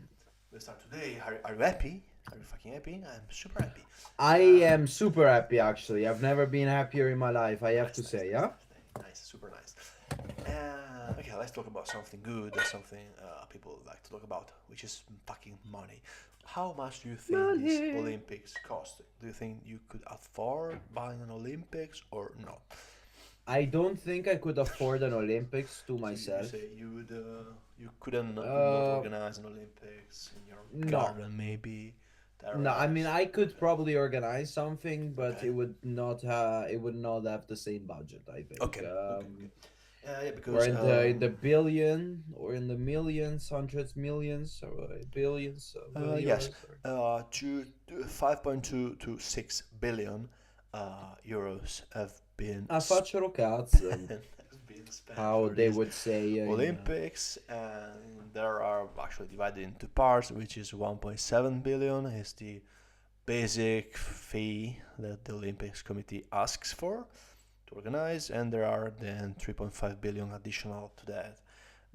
[SPEAKER 2] We'll start today. Are you happy? Are you fucking happy? I'm super happy.
[SPEAKER 3] I am super happy actually. I've never been happier in my life. I have to say, yeah.
[SPEAKER 2] Nice, super nice. Okay, let's talk about something good, something people like to talk about, which is fucking money. How much do you think these Olympics cost? Do you think you could afford buying an Olympics or not?
[SPEAKER 3] I don't think I could afford an Olympics to
[SPEAKER 2] You
[SPEAKER 3] myself.
[SPEAKER 2] say you couldn't not organize an Olympics in your
[SPEAKER 3] No.
[SPEAKER 2] garden, maybe.
[SPEAKER 3] No, I mean I could probably organize something, but
[SPEAKER 2] Okay.
[SPEAKER 3] it would not have the same budget. I think.
[SPEAKER 2] Okay. Yeah, because
[SPEAKER 3] We're in the billion or in the millions, hundreds, millions, or billions.
[SPEAKER 2] Yes. 5.2 to 6 billion euros have been
[SPEAKER 3] Faccio cazzo.
[SPEAKER 2] have been spent
[SPEAKER 3] How
[SPEAKER 2] for
[SPEAKER 3] they
[SPEAKER 2] these
[SPEAKER 3] would say.
[SPEAKER 2] Olympics, and there are actually divided into parts, which is 1.7 billion is the basic fee that the Olympics Committee asks for to organize, and there are then 3.5 billion additional to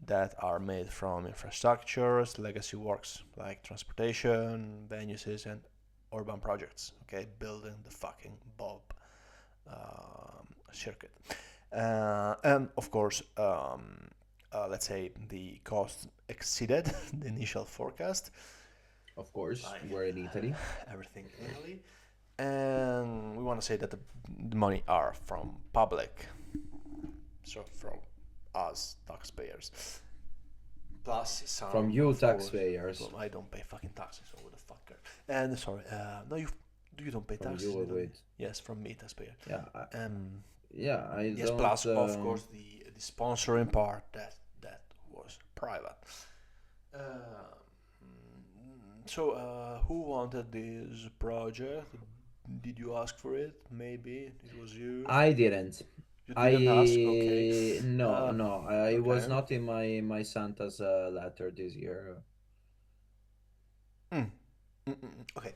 [SPEAKER 2] that are made from infrastructures, legacy works like transportation, venues, and urban projects. Okay, building the fucking Bob circuit, and of course, let's say the cost exceeded the initial forecast.
[SPEAKER 3] Of course,
[SPEAKER 2] Like,
[SPEAKER 3] we're in Italy.
[SPEAKER 2] Everything in Italy, and we want to say that the money are from public, so from us taxpayers, plus some
[SPEAKER 3] From you
[SPEAKER 2] of course,
[SPEAKER 3] taxpayers.
[SPEAKER 2] well, I don't pay fucking taxes, so who the fuck cares? And sorry, no, you don't pay
[SPEAKER 3] From
[SPEAKER 2] taxes.
[SPEAKER 3] you,
[SPEAKER 2] in Italy?
[SPEAKER 3] wait.
[SPEAKER 2] Yes, from me taxpayer.
[SPEAKER 3] Yeah,
[SPEAKER 2] Yes,
[SPEAKER 3] don't.
[SPEAKER 2] plus of course the sponsoring part that was private. So who wanted this project? Did you ask for it? Maybe it was you.
[SPEAKER 3] I didn't.
[SPEAKER 2] You didn't ask. Okay.
[SPEAKER 3] No, I was
[SPEAKER 2] okay.
[SPEAKER 3] not in my Santa's letter this year.
[SPEAKER 2] Okay.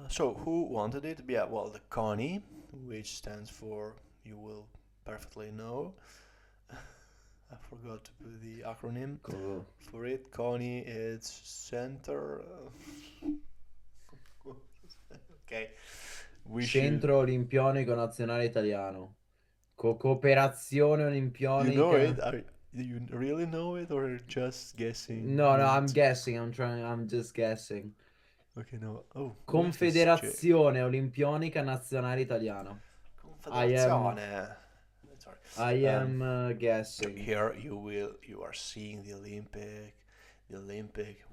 [SPEAKER 2] So who wanted it? Yeah, well, the CONI, which stands for, you will perfectly know. I forgot to put the acronym
[SPEAKER 3] Cool.
[SPEAKER 2] for it. CONI, it's Center. Okay.
[SPEAKER 3] Centro Olimpionico Nazionale Italiano. Cooperazione Olimpionica.
[SPEAKER 2] You know it? Do you really know it, or just guessing?
[SPEAKER 3] No, I'm guessing. I'm just guessing.
[SPEAKER 2] Okay, no. Oh.
[SPEAKER 3] Confederazione Olimpionica Nazionale Italiana.
[SPEAKER 2] Confederazione. Sorry.
[SPEAKER 3] I am guessing.
[SPEAKER 2] Here you are seeing the Olympic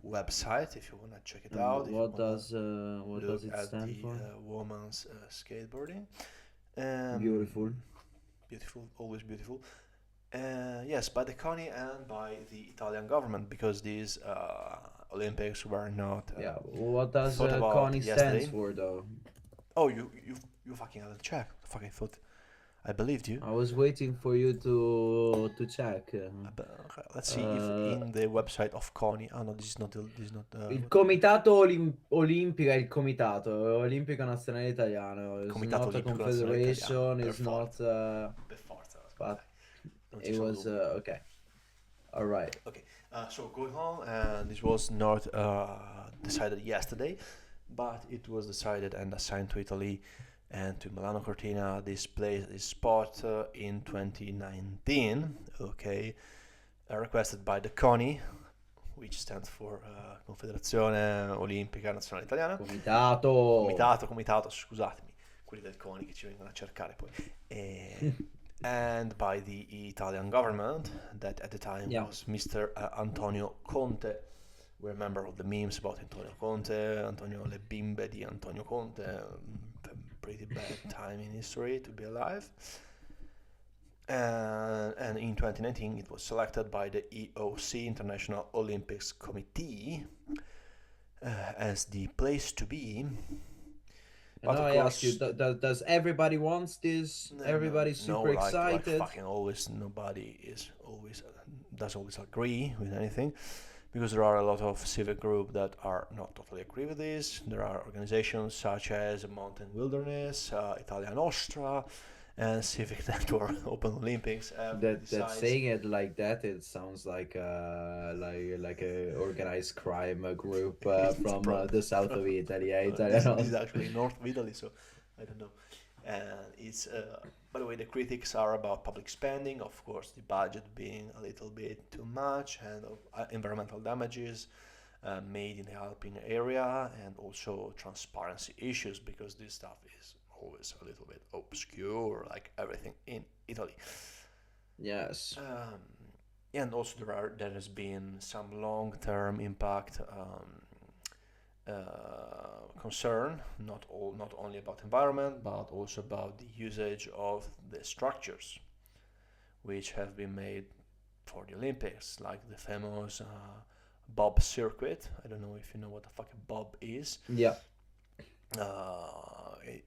[SPEAKER 2] website if you wanna check it out.
[SPEAKER 3] What does it stand for?
[SPEAKER 2] Women's skateboarding.
[SPEAKER 3] Beautiful.
[SPEAKER 2] Beautiful, always beautiful. Yes, by the CONI and by the Italian government, because these Olympics were not.
[SPEAKER 3] Yeah. What does
[SPEAKER 2] thought about
[SPEAKER 3] CONI
[SPEAKER 2] yesterday.
[SPEAKER 3] stands for though?
[SPEAKER 2] Oh, you fucking haven't checked. I fucking thought. I believed you.
[SPEAKER 3] I was waiting for you to check.
[SPEAKER 2] Okay, let's see if in the website of CONI. Oh no, this is not.
[SPEAKER 3] Il Comitato Olimpico è il Comitato Olimpico Nazionale Italiano. It's
[SPEAKER 2] Comitato
[SPEAKER 3] not a
[SPEAKER 2] Olimpico Nazionale
[SPEAKER 3] confederation.
[SPEAKER 2] Italiano,
[SPEAKER 3] It's
[SPEAKER 2] per
[SPEAKER 3] not.
[SPEAKER 2] Per forza.
[SPEAKER 3] But
[SPEAKER 2] Non ci
[SPEAKER 3] it
[SPEAKER 2] sono
[SPEAKER 3] was
[SPEAKER 2] dubbi.
[SPEAKER 3] okay. All right.
[SPEAKER 2] Okay, so going on, and this was not decided yesterday, but it was decided and assigned to Italy and to Milano Cortina. This spot in 2019. Okay, requested by the CONI, which stands for Confederazione Olimpica Nazionale Italiana. Comitato, scusatemi, quelli del CONI che ci vengono a cercare poi. And by the Italian government, that at the time was Mr. Antonio Conte. We remember all the memes about Antonio Conte, Antonio Le Bimbe di Antonio Conte. Pretty bad time in history to be alive. And in 2019, it was selected by the EOC, International Olympics Committee, as the place to be.
[SPEAKER 3] But I ask you, does everybody wants this? Everybody's super excited.
[SPEAKER 2] Like fucking always, nobody does always agree with anything, because there are a lot of civic groups that are not totally agree with this. There are organizations such as Mountain Wilderness, Italia Nostra, and Civic Network Open Olympics.
[SPEAKER 3] That saying it like that, it sounds like a organized crime group from the south of Italy.
[SPEAKER 2] This is actually north of Italy, so I don't know. And it's by the way, the critics are about public spending, of course, the budget being a little bit too much, and environmental damages made in the Alpine area, and also transparency issues, because this stuff is always a little bit obscure, like everything in Italy.
[SPEAKER 3] Yes.
[SPEAKER 2] And also there has been some long-term impact concern, not only about environment, but also about the usage of the structures which have been made for the Olympics, like the famous bob circuit. I don't know if you know what the fuck a bob is.
[SPEAKER 3] Yeah.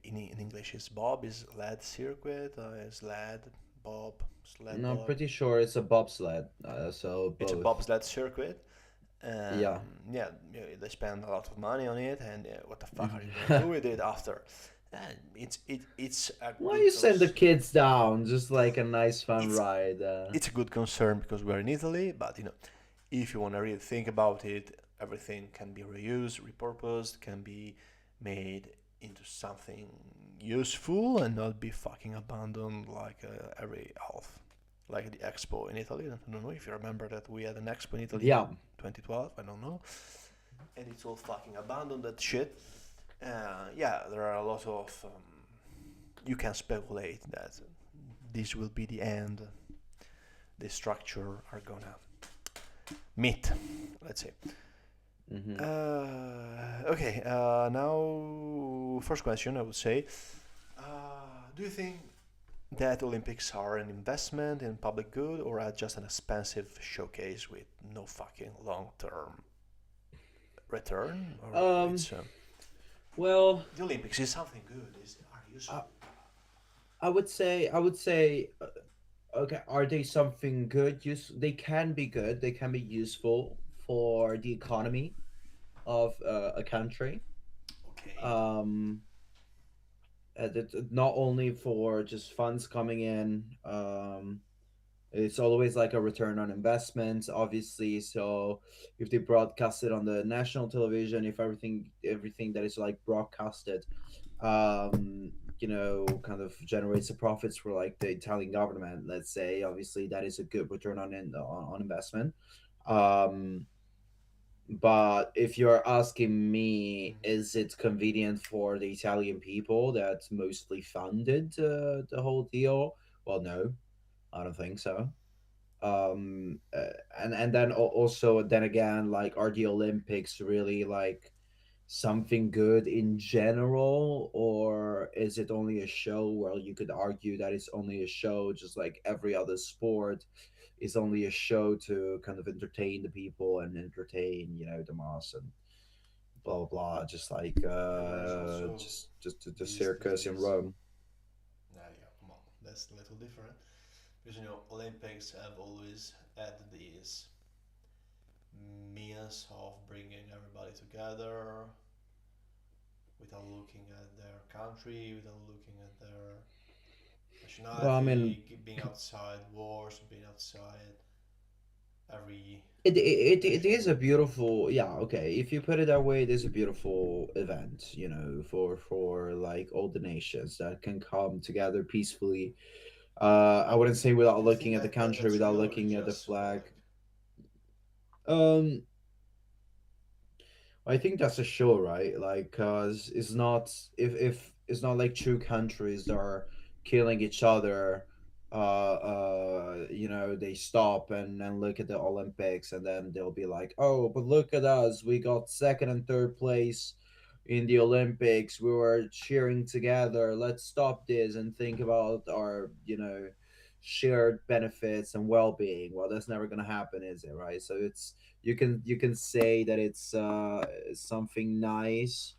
[SPEAKER 2] In English, is bob is lead circuit, is lead bob sled.
[SPEAKER 3] No, I'm
[SPEAKER 2] bob.
[SPEAKER 3] pretty sure it's a bobsled. So
[SPEAKER 2] It's a
[SPEAKER 3] both.
[SPEAKER 2] bobsled circuit. Yeah, they spend a lot of money on it, and what the fuck are you gonna do with it after? It's a
[SPEAKER 3] Why
[SPEAKER 2] good
[SPEAKER 3] you send the
[SPEAKER 2] cons-
[SPEAKER 3] kids down? Just like a nice fun
[SPEAKER 2] it's
[SPEAKER 3] ride.
[SPEAKER 2] it's a good concern because we're in Italy, but if you want to really think about it, everything can be reused, repurposed, can be made into something useful and not be fucking abandoned like every half. Like the expo in Italy. I don't know if you remember that we had an expo in Italy
[SPEAKER 3] Yeah.
[SPEAKER 2] in 2012. I don't know. And it's all fucking abandoned, that shit. Yeah, there are a lot of. You can speculate that this will be the end. The structure are gonna meet, let's say.
[SPEAKER 3] Hmm.
[SPEAKER 2] Okay, now, first question I would say, do you think that Olympics are an investment in public good or are just an expensive showcase with no fucking long-term return? Or
[SPEAKER 3] Um.
[SPEAKER 2] it's
[SPEAKER 3] Well,
[SPEAKER 2] the Olympics is something good, are
[SPEAKER 3] I,
[SPEAKER 2] useful.
[SPEAKER 3] I would say, okay, are they something good? They can be good. They can be useful for the economy of a country.
[SPEAKER 2] Okay.
[SPEAKER 3] Um, not only for just funds coming in. It's always like a return on investment, obviously. So if they broadcast it on the national television, if everything that is like broadcasted, kind of generates the profits for like the Italian government, let's say, obviously that is a good return on investment. Um, but if you're asking me,
[SPEAKER 2] Mhm.
[SPEAKER 3] is it convenient for the Italian people that mostly funded the whole deal? Well, no, I don't think so. And then also then again, like, are the Olympics really like something good in general, or is it only a show? Well, you could argue that it's only a show, just like every other sport is only a show to kind of entertain the people and entertain, the mass and blah blah blah, just like
[SPEAKER 2] And there's also
[SPEAKER 3] just the
[SPEAKER 2] this, this,
[SPEAKER 3] circus in
[SPEAKER 2] this.
[SPEAKER 3] Rome.
[SPEAKER 2] Yeah, well, that's a little different because Olympics have always had these means of bringing everybody together without looking at their country, without looking at their
[SPEAKER 3] Well, I mean,
[SPEAKER 2] nationality, being outside wars, being outside every
[SPEAKER 3] it
[SPEAKER 2] nation.
[SPEAKER 3] is a beautiful, yeah, okay, if you put it that way, it is a beautiful event, for like all the nations that can come together peacefully. I wouldn't say without
[SPEAKER 2] Do you think
[SPEAKER 3] looking at the
[SPEAKER 2] that,
[SPEAKER 3] country,
[SPEAKER 2] that's
[SPEAKER 3] without
[SPEAKER 2] real or is
[SPEAKER 3] looking at the
[SPEAKER 2] just
[SPEAKER 3] flag.
[SPEAKER 2] symbolic?
[SPEAKER 3] um I think that's a show, right? Like, cause it's not, if it's not like two countries that are killing each other. They stop and look at the Olympics, and then they'll be like, "Oh, but look at us! We got second and third place in the Olympics. We were cheering together. Let's stop this and think about our, shared benefits and well-being." Well, that's never gonna happen, is it? Right? So you can say that it's something nice,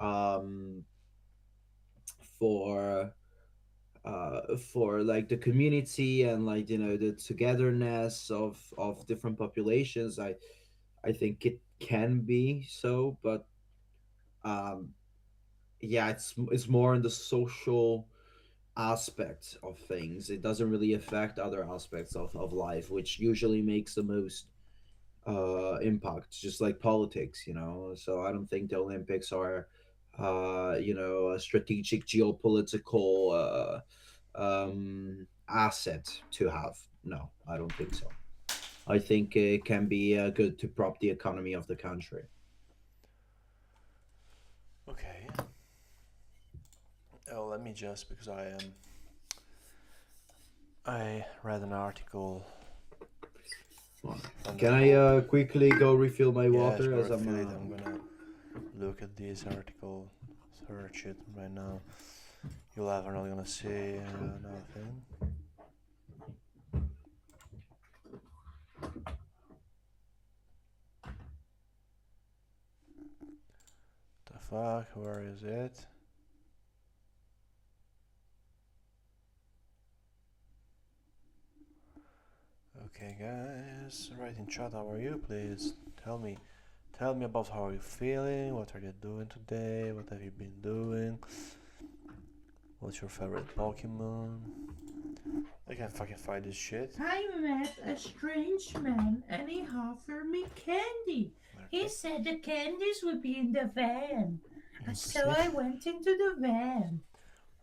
[SPEAKER 3] um, for like the community and, like, the togetherness of different populations. I think it can be so, but um, yeah, it's more in the social aspect of things. It doesn't really affect other aspects of life, which usually makes the most impact, just like politics. So I don't think the Olympics are a strategic geopolitical asset to have. No, I don't think so. I think it can be good to prop the economy of the country.
[SPEAKER 2] Okay. Oh, let me just because I read an article from the
[SPEAKER 3] Can I
[SPEAKER 2] Pope.
[SPEAKER 3] quickly go refill my
[SPEAKER 2] Yes,
[SPEAKER 3] water
[SPEAKER 2] go
[SPEAKER 3] as I'm
[SPEAKER 2] refill it. I'm gonna look at this article, search it right now. You'll ever not gonna see nothing. The fuck? Where is it? Okay, guys, write in chat. How are you? Please tell me. Tell me about how you're feeling. What are you doing today? What have you been doing? What's your favorite Pokemon? I can't fucking find this shit.
[SPEAKER 4] I met a strange man and he offered me candy. He
[SPEAKER 2] Okay.
[SPEAKER 4] said the candies would be in the van. So
[SPEAKER 2] Interesting.
[SPEAKER 4] I went into the van.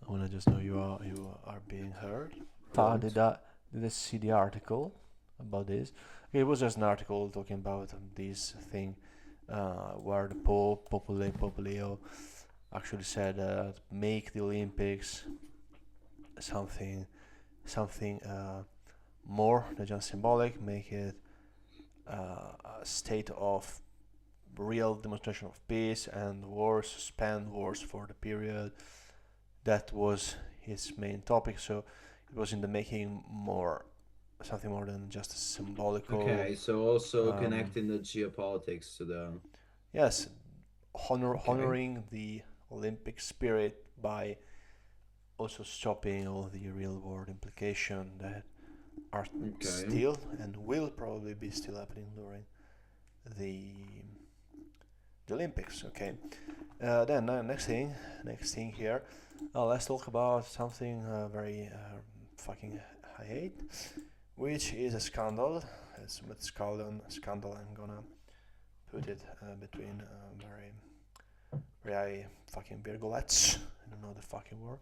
[SPEAKER 2] I wanna just know you are being heard. Did I see the article about this? It was just an article talking about this thing where the Populeo actually said make the Olympics something more than just symbolic, make it a state of real demonstration of peace and wars, suspend wars for the period. That was his main topic, so it was in the making something more than just a symbolical.
[SPEAKER 3] Okay, so also
[SPEAKER 2] um,
[SPEAKER 3] connecting the geopolitics to the.
[SPEAKER 2] Yes, honoring the Olympic spirit by also stopping all the real world implication that are still and will probably be still happening during the Olympics. Okay. Then next thing here. Let's talk about something very fucking I hate, which is a scandal. It's a scandal. I'm gonna put it between very fucking virgulets. I don't know the fucking word.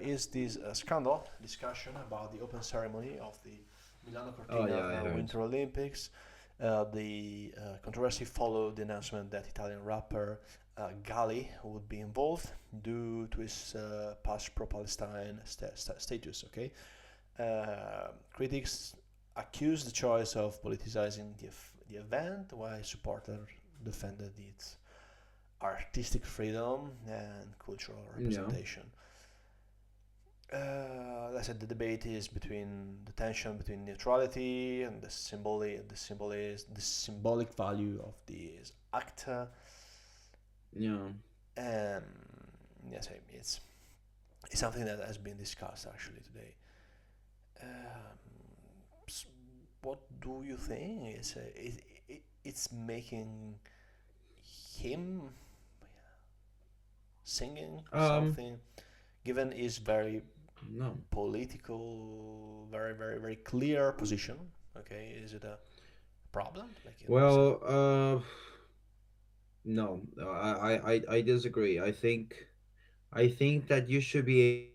[SPEAKER 2] Is this scandal discussion about the open ceremony of the Milano Cortina Winter Olympics? The controversy followed the announcement that Italian rapper Gali would be involved due to his past pro-Palestine status. Okay, critics accused the choice of politicizing the event, while supporters defended its artistic freedom and cultural representation. Let's say the debate is between the tension between neutrality and the symbolic value of this act. And yes, it's something that has been discussed actually today. What do you think? It's making him singing something, given his very political, very very very clear position. Okay, is it a problem?
[SPEAKER 3] No, I disagree. I think that you should be.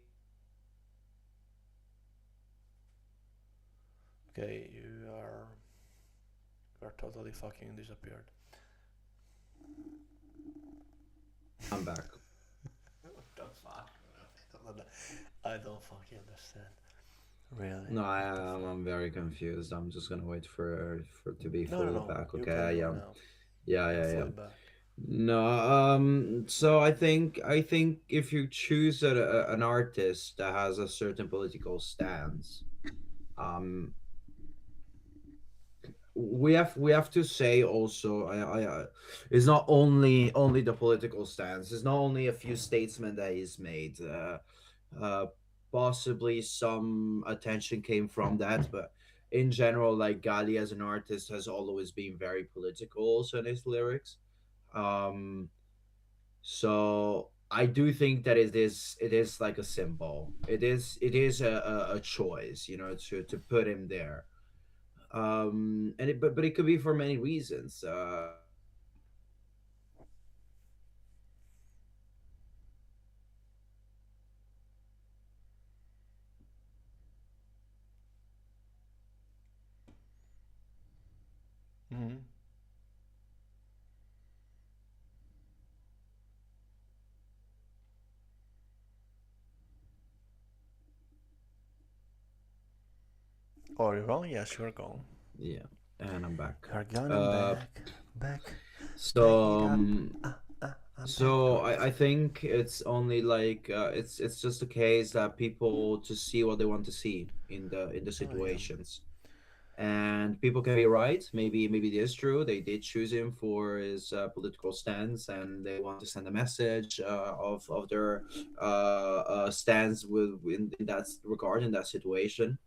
[SPEAKER 2] Okay, you are totally fucking disappeared.
[SPEAKER 3] I'm back.
[SPEAKER 2] What the fuck? I don't fucking understand. Really?
[SPEAKER 3] No, I'm very confused. I'm just gonna wait for to be fully back.
[SPEAKER 2] You
[SPEAKER 3] Okay,
[SPEAKER 2] can go
[SPEAKER 3] yeah.
[SPEAKER 2] fully back.
[SPEAKER 3] No, so I think if you choose an artist that has a certain political stance, um, we have to say also, it's not only the political stance. It's not only a few statements that he's made. Possibly some attention came from that, but in general, like Gali as an artist has always been very political also in his lyrics. Um, so I do think that it is like a symbol. It is a choice, to put him there. And but it could be for many reasons.
[SPEAKER 2] Mm-hmm. Oh, you're gone? Yes, you're gone.
[SPEAKER 3] Yeah, and I'm back.
[SPEAKER 2] You're gone and back.
[SPEAKER 3] So
[SPEAKER 2] So
[SPEAKER 3] I think it's only like it's just a case that people just see what they want to see in the situations. And people can be right. Maybe it is true. They did choose him for his political stance, and they want to send a message of their stance in that regard, in that situation.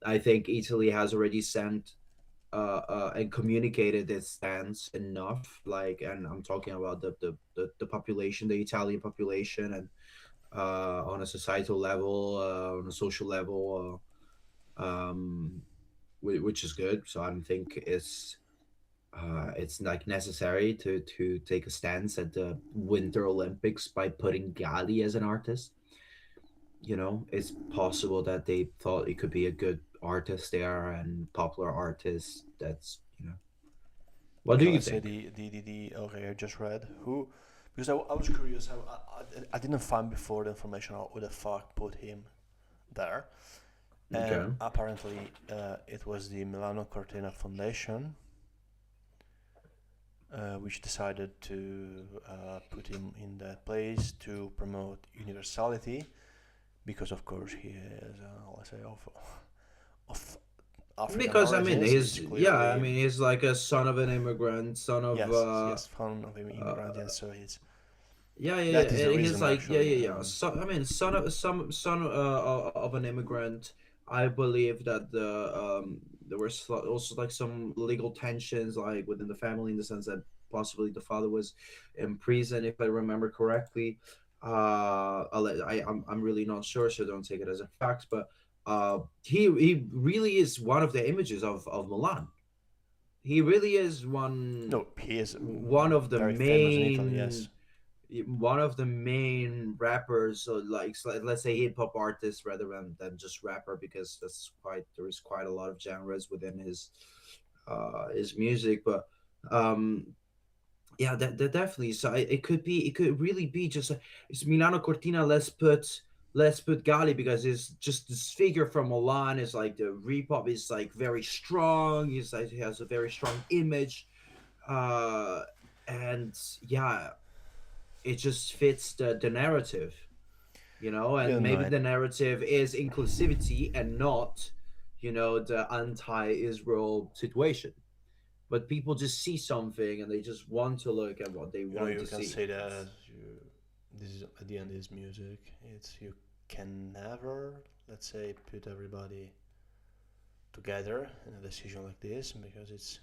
[SPEAKER 3] I think Italy has already sent and communicated its stance enough. Like, and I'm talking about the population, the Italian population, and on a societal level, on a social level, which is good. So I don't think it's like necessary to take a stance at the Winter Olympics by putting Gali as an artist. It's possible that they thought it could be a good artist there and popular artist. What do
[SPEAKER 2] Okay,
[SPEAKER 3] you
[SPEAKER 2] let's say
[SPEAKER 3] think?
[SPEAKER 2] the okay, I just read who, because I was curious. I didn't find before the information on who the fuck put him there, and
[SPEAKER 3] Okay.
[SPEAKER 2] apparently it was the Milano Cortina Foundation which decided to put him in that place to promote universality, because of course he is let's say of African
[SPEAKER 3] Because I mean,
[SPEAKER 2] origins. It's clearly
[SPEAKER 3] he's like a son of an immigrant, son of
[SPEAKER 2] yes, found of immigrant, yes. So he's
[SPEAKER 3] yeah, yeah,
[SPEAKER 2] that is
[SPEAKER 3] yeah.
[SPEAKER 2] the
[SPEAKER 3] And he's
[SPEAKER 2] reason
[SPEAKER 3] like, yeah,
[SPEAKER 2] actually.
[SPEAKER 3] yeah, yeah. So I mean, son of an immigrant. I believe that there were also like some legal tensions like within the family, in the sense that possibly the father was in prison, if I remember correctly. I'm really not sure, so don't take it as a fact. But he really is one of the images of Milan. He really is
[SPEAKER 2] No, he is
[SPEAKER 3] one of the
[SPEAKER 2] very famous in Italy.
[SPEAKER 3] main
[SPEAKER 2] Yes,
[SPEAKER 3] rappers, so like, let's say hip hop artists rather than just rapper, because there is quite a lot of genres within his music. But um yeah, that definitely. So it could really be just it's Milano Cortina. Let's put Gali, because it's just this figure from Milan. Is like the repop is like very strong. He has a very strong image, uh and yeah, it just fits the narrative,
[SPEAKER 2] you
[SPEAKER 3] and
[SPEAKER 2] know
[SPEAKER 3] maybe
[SPEAKER 2] it.
[SPEAKER 3] the narrative is inclusivity and not, the anti-Israel situation. But people just see something and they just want to look at what they
[SPEAKER 2] You know,
[SPEAKER 3] want
[SPEAKER 2] you
[SPEAKER 3] to
[SPEAKER 2] can
[SPEAKER 3] see.
[SPEAKER 2] say that as you. This is at the end is music. It's you can never, let's say, put everybody together in a decision like this, because it's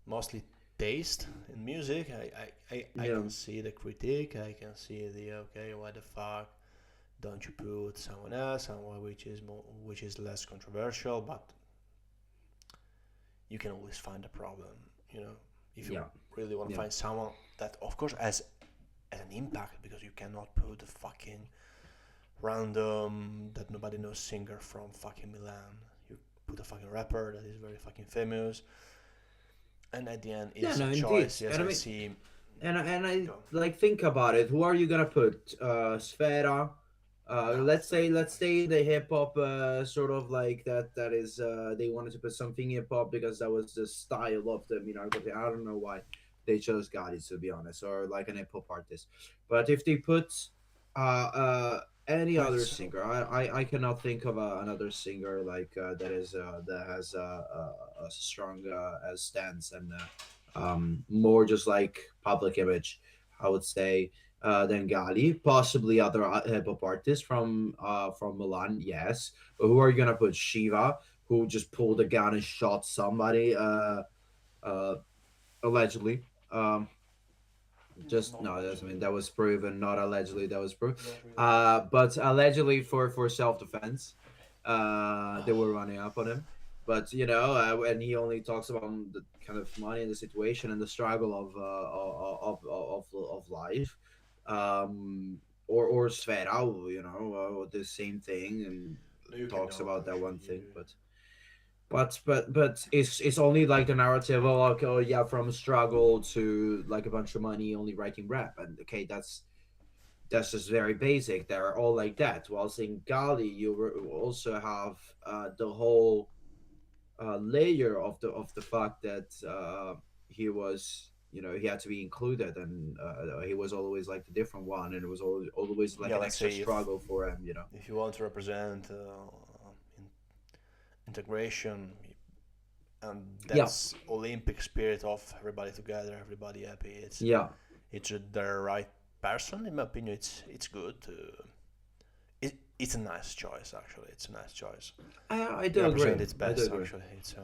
[SPEAKER 2] mostly taste in music. I
[SPEAKER 3] Yeah,
[SPEAKER 2] can see the critique. I can see the okay, why the fuck don't you put someone else, someone which is less controversial, but you can always find a problem. You know, if you
[SPEAKER 3] yeah,
[SPEAKER 2] really want to
[SPEAKER 3] yeah,
[SPEAKER 2] find someone that, of course, has an impact, because you cannot put a fucking random that nobody knows singer from fucking Milan. You put a fucking rapper that is very fucking famous, and at the end
[SPEAKER 3] yeah.
[SPEAKER 2] it's
[SPEAKER 3] No,
[SPEAKER 2] a
[SPEAKER 3] indeed.
[SPEAKER 2] choice. Yes,
[SPEAKER 3] And I
[SPEAKER 2] I
[SPEAKER 3] mean,
[SPEAKER 2] see.
[SPEAKER 3] and I
[SPEAKER 2] Go.
[SPEAKER 3] like, think about it. Who are you gonna put? Sfera.
[SPEAKER 2] No,
[SPEAKER 3] Let's say the hip hop, sort of like that is, they wanted to put something hip hop because that was the style of them. I don't know why they chose Gotti, to be honest, or like an hip hop artist. But if they put any other
[SPEAKER 2] let's
[SPEAKER 3] singer, I cannot think of another singer like, that has a strong stance, and more just like public image, I would say, than Gali. Possibly other hip hop artists from Milan, yes. But who are you gonna put? Shiva, who just pulled a gun and shot somebody, uh, allegedly. Just
[SPEAKER 2] not
[SPEAKER 3] no, that's, I
[SPEAKER 2] allegedly.
[SPEAKER 3] mean, that was proven. Not allegedly, that was proven.
[SPEAKER 2] Not really.
[SPEAKER 3] But allegedly for self defense, they were running up on him. But and he only talks about the kind of money and the situation and the struggle of life, or Sfera, the same thing, and
[SPEAKER 2] No, you can
[SPEAKER 3] talks
[SPEAKER 2] know.
[SPEAKER 3] about that one
[SPEAKER 2] You.
[SPEAKER 3] thing. But it's only like the narrative of, like, oh yeah, from struggle to like a bunch of money, only writing rap. And okay, that's just very basic. They're all like that. Whilst in Gali, also have the whole layer of the fact that he was, he had to be included, and he was always like the different one, and it was always like
[SPEAKER 2] Yeah,
[SPEAKER 3] an
[SPEAKER 2] let's
[SPEAKER 3] extra
[SPEAKER 2] say
[SPEAKER 3] struggle for him.
[SPEAKER 2] if you want to represent in integration, and
[SPEAKER 3] Yeah,
[SPEAKER 2] that's Olympic spirit of everybody together, everybody happy.
[SPEAKER 3] yeah.
[SPEAKER 2] It's the right person, in my opinion. It's good to. It's a nice choice, actually. It's a nice choice.
[SPEAKER 3] I
[SPEAKER 2] They
[SPEAKER 3] do agree.
[SPEAKER 2] represent its
[SPEAKER 3] I do
[SPEAKER 2] best,
[SPEAKER 3] agree.
[SPEAKER 2] actually. It's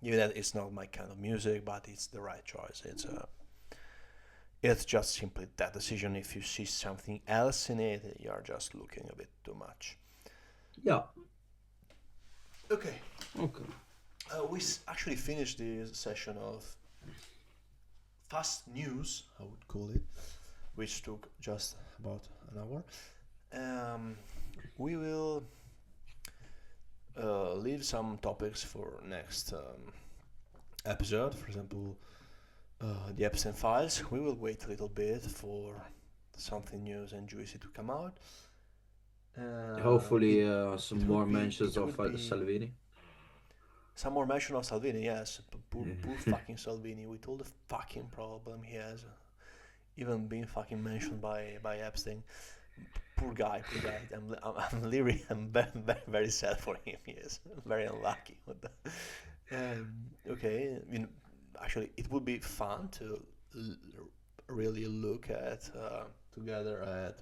[SPEAKER 2] Even that it's not my kind of music, but it's the right choice. It's just simply that decision. If you see something else in it, you're just looking a bit too much.
[SPEAKER 3] Yeah.
[SPEAKER 2] Okay.
[SPEAKER 3] Okay.
[SPEAKER 2] We actually finished this session of fast news, I would call it, which took just about an hour. We will leave some topics for next episode. For example, the Epstein files. We will wait a little bit for something new and juicy to come out.
[SPEAKER 3] Hopefully, some
[SPEAKER 2] it
[SPEAKER 3] more
[SPEAKER 2] would be-
[SPEAKER 3] mentions
[SPEAKER 2] it
[SPEAKER 3] of
[SPEAKER 2] would be-
[SPEAKER 3] Salvini.
[SPEAKER 2] Some more mention of Salvini, yes. Poor fucking Salvini, with all the fucking problem he has. Even being fucking mentioned by Epstein. Poor guy. I'm literally, I'm very, very, very sad for him. He is very unlucky. Okay, actually, it would be fun to really look at together at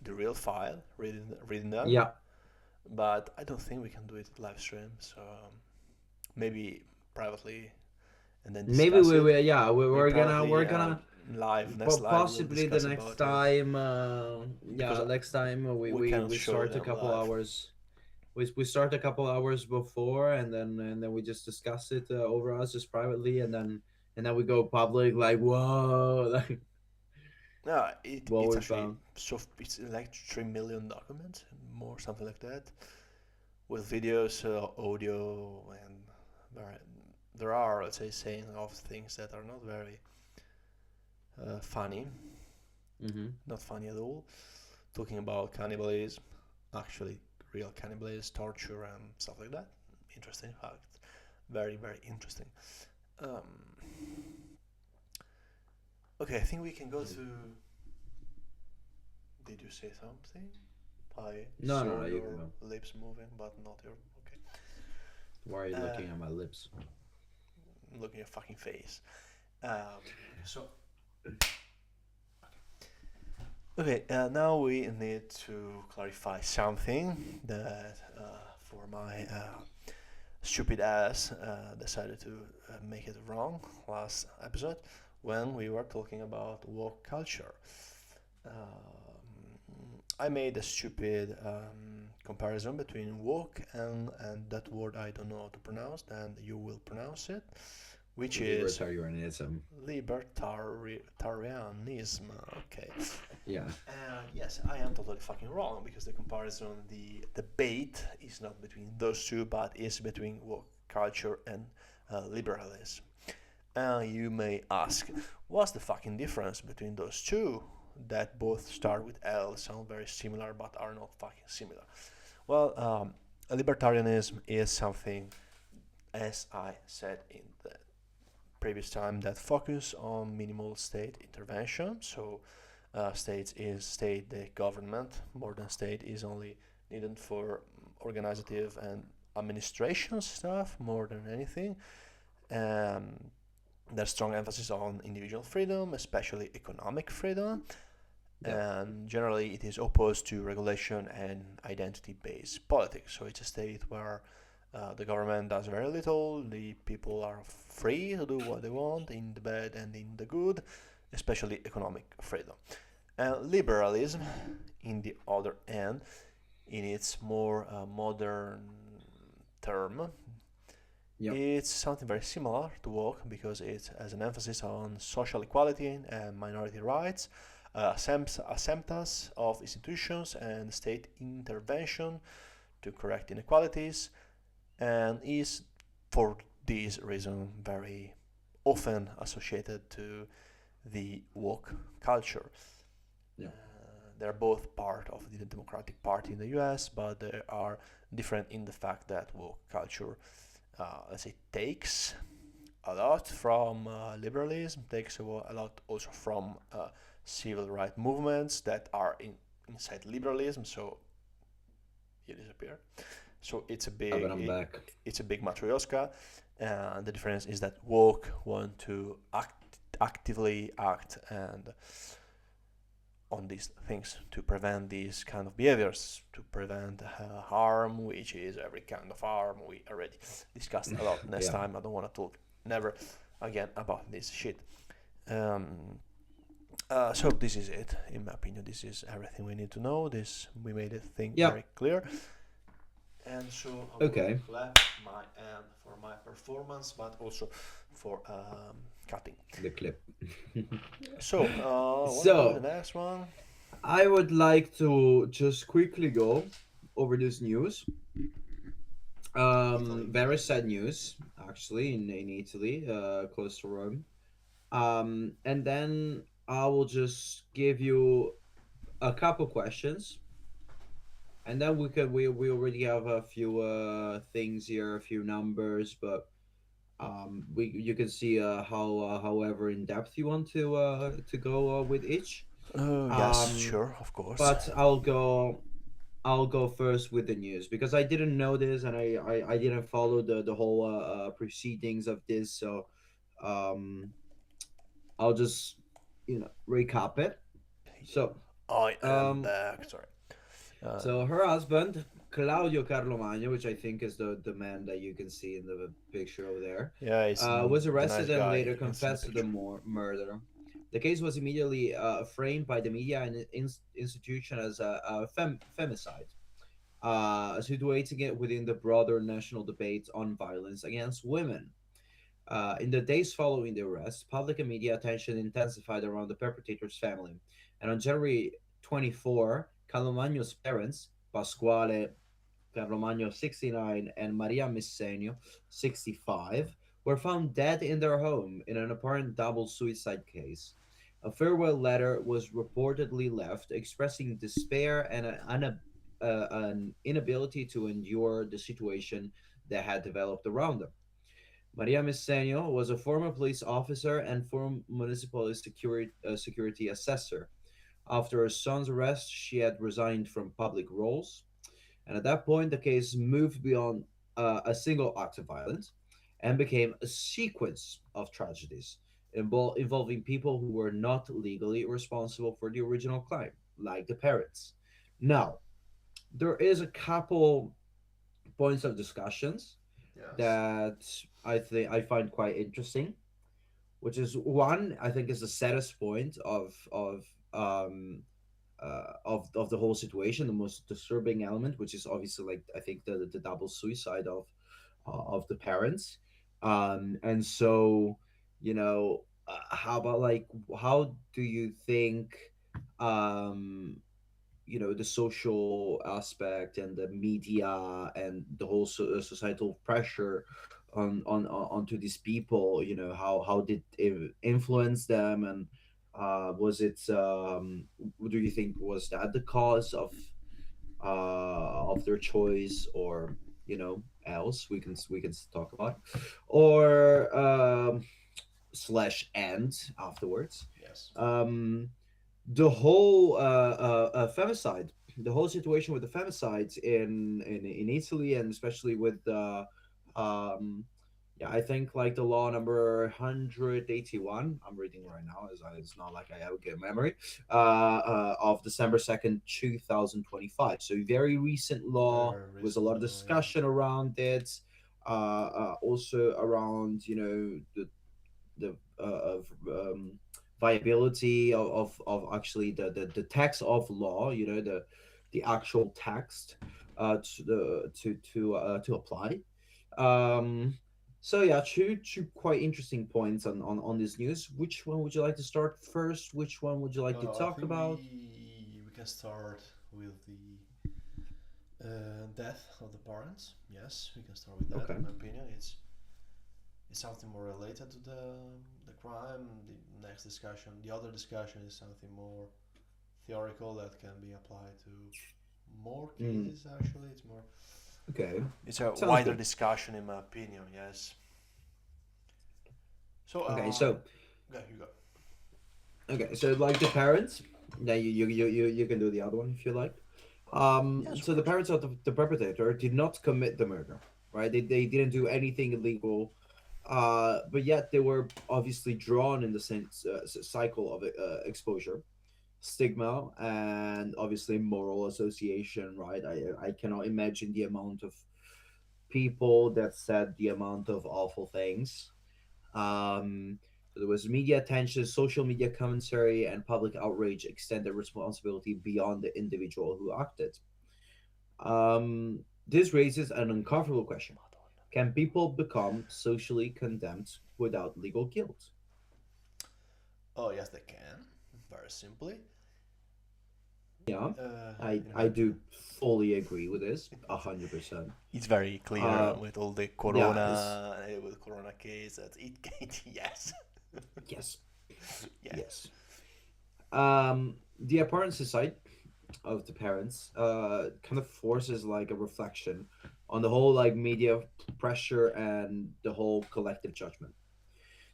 [SPEAKER 2] the real file, reading them.
[SPEAKER 3] Yeah.
[SPEAKER 2] But I don't think we can do it live stream. So maybe privately, and then
[SPEAKER 3] Maybe
[SPEAKER 2] discuss it.
[SPEAKER 3] we're
[SPEAKER 2] Privately,
[SPEAKER 3] gonna
[SPEAKER 2] live next live.
[SPEAKER 3] possibly
[SPEAKER 2] we'll
[SPEAKER 3] the
[SPEAKER 2] discuss
[SPEAKER 3] next
[SPEAKER 2] about it.
[SPEAKER 3] time.
[SPEAKER 2] Because
[SPEAKER 3] Next time
[SPEAKER 2] we cannot
[SPEAKER 3] we
[SPEAKER 2] show
[SPEAKER 3] start a
[SPEAKER 2] them
[SPEAKER 3] couple
[SPEAKER 2] live.
[SPEAKER 3] hours. We start a couple hours before, and then we just discuss it over us just privately, and then we go public. Like, whoa! Like,
[SPEAKER 2] No,
[SPEAKER 3] what
[SPEAKER 2] it's
[SPEAKER 3] we
[SPEAKER 2] actually
[SPEAKER 3] found.
[SPEAKER 2] it's like 3 million documents, more something like that, with videos, audio, and there are, let's say, saying of things that are not very funny, not funny at all. Talking about cannibalism, actually real cannibalism, torture, and stuff like that. Interesting fact, very, very interesting. Okay, I think we can go to. Did you say something? I
[SPEAKER 3] No,
[SPEAKER 2] saw
[SPEAKER 3] you
[SPEAKER 2] your
[SPEAKER 3] can go.
[SPEAKER 2] lips moving, but not your. Okay,
[SPEAKER 3] Why are you looking at my lips?
[SPEAKER 2] look at your fucking face. So. Okay, now we need to clarify something that for my stupid ass decided to make it wrong last episode when we were talking about woke culture. I made a stupid comparison between woke and that word I don't know how to pronounce, and you will pronounce it, which is
[SPEAKER 3] Libertarianism.
[SPEAKER 2] Libertarianism. Okay.
[SPEAKER 3] Yeah.
[SPEAKER 2] Yes, I am totally fucking wrong, because the comparison, the debate is not between those two, but is between woke culture and liberalism. You may ask, what's the fucking difference between those two that both start with L, sound very similar, but are not fucking similar? Well, libertarianism is something, as I said in the previous time, that focus on minimal state intervention. So state is state, the government, more than state, is only needed for organizative and administration stuff more than anything. There's strong emphasis on individual freedom, especially economic freedom.
[SPEAKER 3] Yeah.
[SPEAKER 2] And generally it is opposed to regulation and identity-based politics. So it's a state where the government does very little, the people are free to do what they want in the bad and in the good, especially economic freedom. And liberalism, in the other end, in its more modern term,
[SPEAKER 3] Yep.
[SPEAKER 2] it's something very similar to woke, because it has an emphasis on social equality and minority rights, acceptance of institutions and state intervention to correct inequalities, and is for this reason very often associated to the woke culture.
[SPEAKER 3] Yeah.
[SPEAKER 2] They're both part of the Democratic Party in the US, but they are different in the fact that woke culture, let's say, takes a lot from liberalism, takes a lot also from civil rights movements that are inside liberalism, so you disappear. So it's a big,
[SPEAKER 3] But I'm back.
[SPEAKER 2] it's a big matryoshka, and the difference is that woke want to actively act and on these things to prevent these kind of behaviors, to prevent harm, which is every kind of harm we already discussed a lot. Next time I don't want to talk never again about this shit. So this is it, in my opinion. This is everything we need to know. We made it very clear. And so I will clap my hand for my performance, but also for cutting
[SPEAKER 3] the clip.
[SPEAKER 2] So the next one.
[SPEAKER 3] I would like to just quickly go over this news. Very sad news, actually, in Italy, close to Rome. And then I will just give you a couple questions, and then we already have a few things here, a few numbers, but you can see however in depth you want to go with each.
[SPEAKER 2] Yes, sure, of course.
[SPEAKER 3] But I'll go first with the news because I didn't know this and I didn't follow the whole proceedings of this, so I'll just recap it. So
[SPEAKER 2] I am back. Sorry.
[SPEAKER 3] So her husband Claudio Carlomagno, which I think is the man that you can see in the picture over there, was arrested and later confessed to the murder. The case was immediately framed by the media and institution as a femicide, situating it within the broader national debate on violence against women. In the days following the arrest, public and media attention intensified around the perpetrator's family, and on January 24, Carlomagno's parents, Pasquale Carlomagno, 69, and Maria Missenio, 65, were found dead in their home in an apparent double suicide case. A farewell letter was reportedly left, expressing despair and an inability to endure the situation that had developed around them. Maria Missenio was a former police officer and former municipal security assessor. After her son's arrest, she had resigned from public roles, and at that point, the case moved beyond a single act of violence and became a sequence of tragedies involving people who were not legally responsible for the original crime, like the parents. Now, there is a couple points of discussions that I find quite interesting, which is one I think is the saddest point of the whole situation, the most disturbing element, which is obviously like I think the double suicide of the parents, and so how about like how do you think the social aspect and the media and the whole societal pressure onto these people, how did it influence them, and was it what do you think, was that the cause of their choice, or else we can talk about, or slash end afterwards.
[SPEAKER 2] Yes.
[SPEAKER 3] The whole femicide, the whole situation with the femicides in Italy, and especially with I think like the law number 181. I'm reading right now, as it's not like I have a good memory. Of December 2nd, 2025. So very recent law. There was a lot of discussion around it. Also around the viability of actually the text of law, the actual text to apply. So yeah, two quite interesting points on this news. Which one would you like to start first? Which one would you like to talk about?
[SPEAKER 2] We can start with the death of the parents. Yes, we can start with that.
[SPEAKER 3] Okay.
[SPEAKER 2] In my opinion, it's something more related to the crime. The next discussion, the other discussion, is something more theoretical that can be applied to more cases. Actually, it's more.
[SPEAKER 3] Okay.
[SPEAKER 2] It's a
[SPEAKER 3] Sounds
[SPEAKER 2] wider
[SPEAKER 3] good.
[SPEAKER 2] discussion, in my opinion. Yes. So.
[SPEAKER 3] Okay. So.
[SPEAKER 2] Yeah, you go.
[SPEAKER 3] Okay. So like the parents. Yeah, you can do the other one if you like.
[SPEAKER 2] Yes,
[SPEAKER 3] So the parents of the perpetrator did not commit the murder, right? They didn't do anything illegal, but yet they were obviously drawn in the same cycle of exposure. stigma and obviously moral association, right? I cannot imagine the amount of people that said the amount of awful things. Um, so there was media attention, social media commentary, and public outrage extended responsibility beyond the individual who acted. This raises an uncomfortable question. Can people become socially condemned without legal guilt?
[SPEAKER 2] Oh, yes, they can. Very simply.
[SPEAKER 3] Yeah,
[SPEAKER 2] In
[SPEAKER 3] I
[SPEAKER 2] fact,
[SPEAKER 3] do fully agree with this, 100%.
[SPEAKER 2] it's very clear
[SPEAKER 3] Uh,
[SPEAKER 2] with all the
[SPEAKER 3] yeah, it's,
[SPEAKER 2] corona case that it yes,
[SPEAKER 3] yes,
[SPEAKER 2] yeah.
[SPEAKER 3] yes. The apparent suicide of the parents kind of forces like a reflection on the whole like media pressure and the whole collective judgment.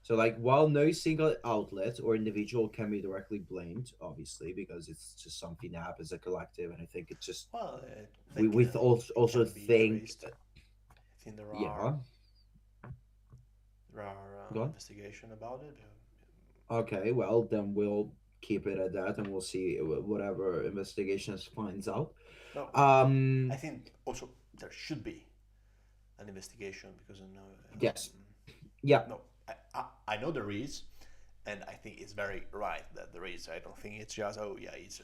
[SPEAKER 3] So like while no single outlet or individual can be directly blamed, obviously, because it's just something that happens as a collective, and I think it's just
[SPEAKER 2] Well,
[SPEAKER 3] we also
[SPEAKER 2] can be
[SPEAKER 3] think,
[SPEAKER 2] traced. I think
[SPEAKER 3] yeah,
[SPEAKER 2] there are
[SPEAKER 3] go on.
[SPEAKER 2] investigation about it.
[SPEAKER 3] Okay, well then we'll keep it at that, and we'll see whatever investigations finds out.
[SPEAKER 2] No, I
[SPEAKER 3] Um,
[SPEAKER 2] think also there should be an investigation because I know.
[SPEAKER 3] yes, yeah,
[SPEAKER 2] No, I know there is, and I think it's very right that there is. I don't think it's just oh yeah, it's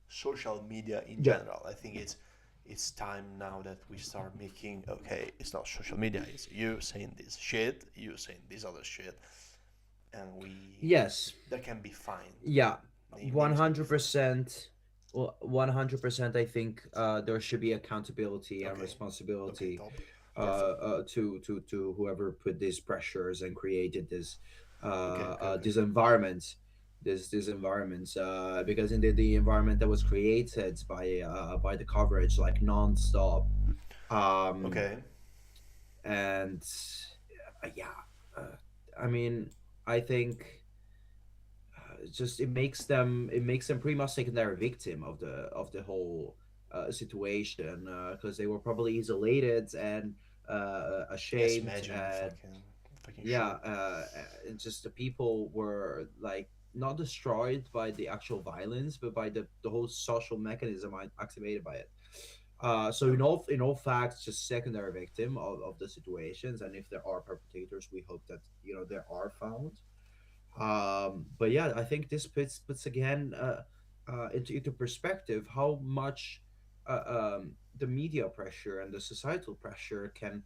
[SPEAKER 2] social media in
[SPEAKER 3] yeah,
[SPEAKER 2] general. I think it's time now that we start making okay. It's not social media. It's you saying this shit, you saying this other shit, and we
[SPEAKER 3] yes,
[SPEAKER 2] there can be fine.
[SPEAKER 3] yeah, one
[SPEAKER 2] Names can be
[SPEAKER 3] hundred
[SPEAKER 2] fine.
[SPEAKER 3] percent. Well, 100%. I think there should be accountability and
[SPEAKER 2] Okay, okay,
[SPEAKER 3] responsibility
[SPEAKER 2] top, perfect.
[SPEAKER 3] to whoever put these pressures and created this
[SPEAKER 2] Okay, okay, okay.
[SPEAKER 3] this environment, this environment. Because indeed the environment that was created by the coverage like nonstop. Um,
[SPEAKER 2] Okay.
[SPEAKER 3] and yeah, uh, I mean, I think just it makes them pretty much secondary victim of the whole situation because they were probably isolated and
[SPEAKER 2] Yes,
[SPEAKER 3] ashamed
[SPEAKER 2] imagine
[SPEAKER 3] and
[SPEAKER 2] fucking
[SPEAKER 3] yeah,
[SPEAKER 2] shit.
[SPEAKER 3] and just the people were like not destroyed by the actual violence but by the whole social mechanism activated by it. So
[SPEAKER 2] No.
[SPEAKER 3] in all facts, just secondary victim of the situations, and if there are perpetrators, we hope that there are found. But yeah, I think this puts again into perspective how much the media pressure and the societal pressure can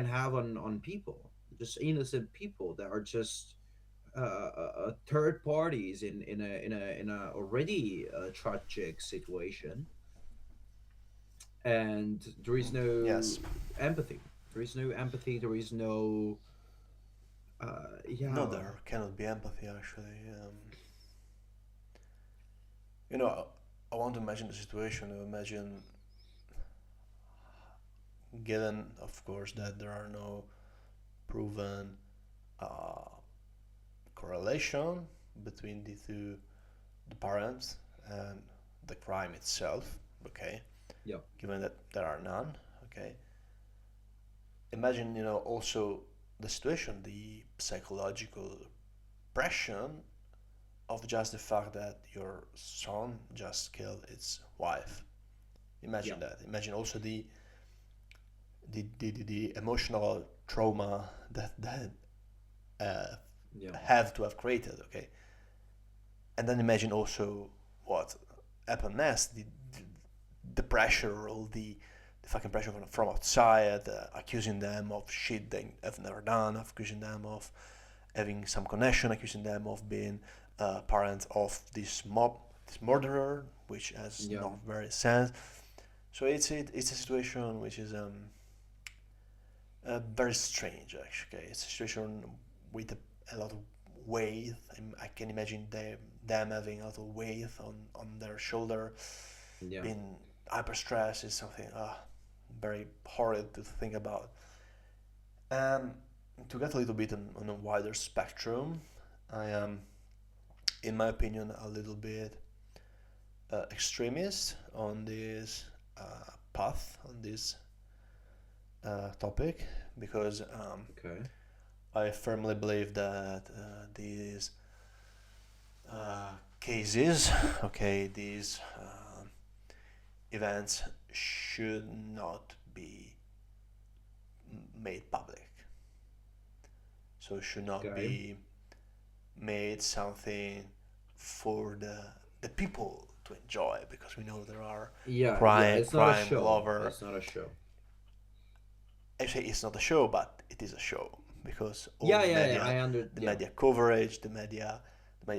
[SPEAKER 3] have on people, just innocent people that are just third parties in a already tragic situation, and there is no
[SPEAKER 2] Yes.
[SPEAKER 3] empathy. There is no empathy. There is no
[SPEAKER 2] No,
[SPEAKER 3] yeah,
[SPEAKER 2] there cannot be empathy actually. I want to imagine the situation. To imagine, given of course that there are no proven uh, correlation between the parents and the crime itself. Okay,
[SPEAKER 3] yeah,
[SPEAKER 2] given that there are none. Okay, imagine also the situation, the psychological pressure of just the fact that your son just killed its wife.
[SPEAKER 3] yeah,
[SPEAKER 2] Imagine that. Imagine also the emotional trauma that uh,
[SPEAKER 3] yeah,
[SPEAKER 2] have to have created. Okay, and then imagine also what happened next. The pressure, all the fucking pressure from outside, accusing them of shit they have never done, accusing them of having some connection, accusing them of being parents of this murderer, which has
[SPEAKER 3] yeah.
[SPEAKER 2] not very sense. So it's a situation which is very strange actually. It's a situation with a lot of weight. I can imagine them having a lot of weight on their shoulder,
[SPEAKER 3] Yeah.
[SPEAKER 2] being hyper stressed is something very horrid to think about. And to get a little bit on a wider spectrum, I am, in my opinion, a little bit extremist on this path, on this topic, because
[SPEAKER 3] Okay.
[SPEAKER 2] I firmly believe that these cases, okay, these events should not be made public. So it should not
[SPEAKER 3] Okay.
[SPEAKER 2] be made something for the people to enjoy, because we know there are
[SPEAKER 3] Yeah,
[SPEAKER 2] crime
[SPEAKER 3] it's not a
[SPEAKER 2] crime
[SPEAKER 3] show.
[SPEAKER 2] lover.
[SPEAKER 3] It's not a show.
[SPEAKER 2] Actually, it's not a show, but it is a show, because all
[SPEAKER 3] Yeah,
[SPEAKER 2] the
[SPEAKER 3] yeah,
[SPEAKER 2] media,
[SPEAKER 3] yeah.
[SPEAKER 2] the media coverage, the media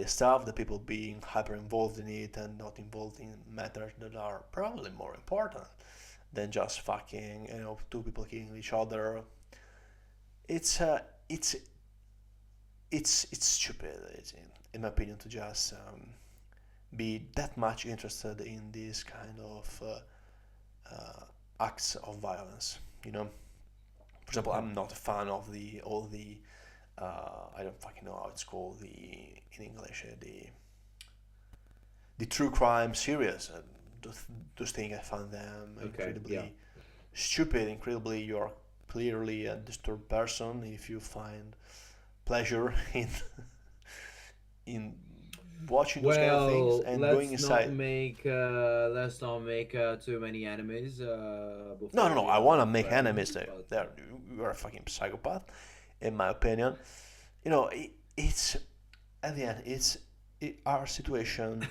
[SPEAKER 2] stuff, the people being hyper involved in it and not involved in matters that are probably more important than just fucking, two people killing each other. It's stupid, in my opinion, to just be that much interested in this kind of acts of violence. For example, I'm not a fan of all the I don't fucking know how it's called in English, the true crime series. Those things, I find them incredibly stupid. Incredibly, you're clearly a disturbed person if you find pleasure in watching those kind of things and going inside.
[SPEAKER 3] Let's not make too many enemies.
[SPEAKER 2] No. I want to make enemies there. You're a fucking psychopath, in my opinion. It's at the end. Our situation,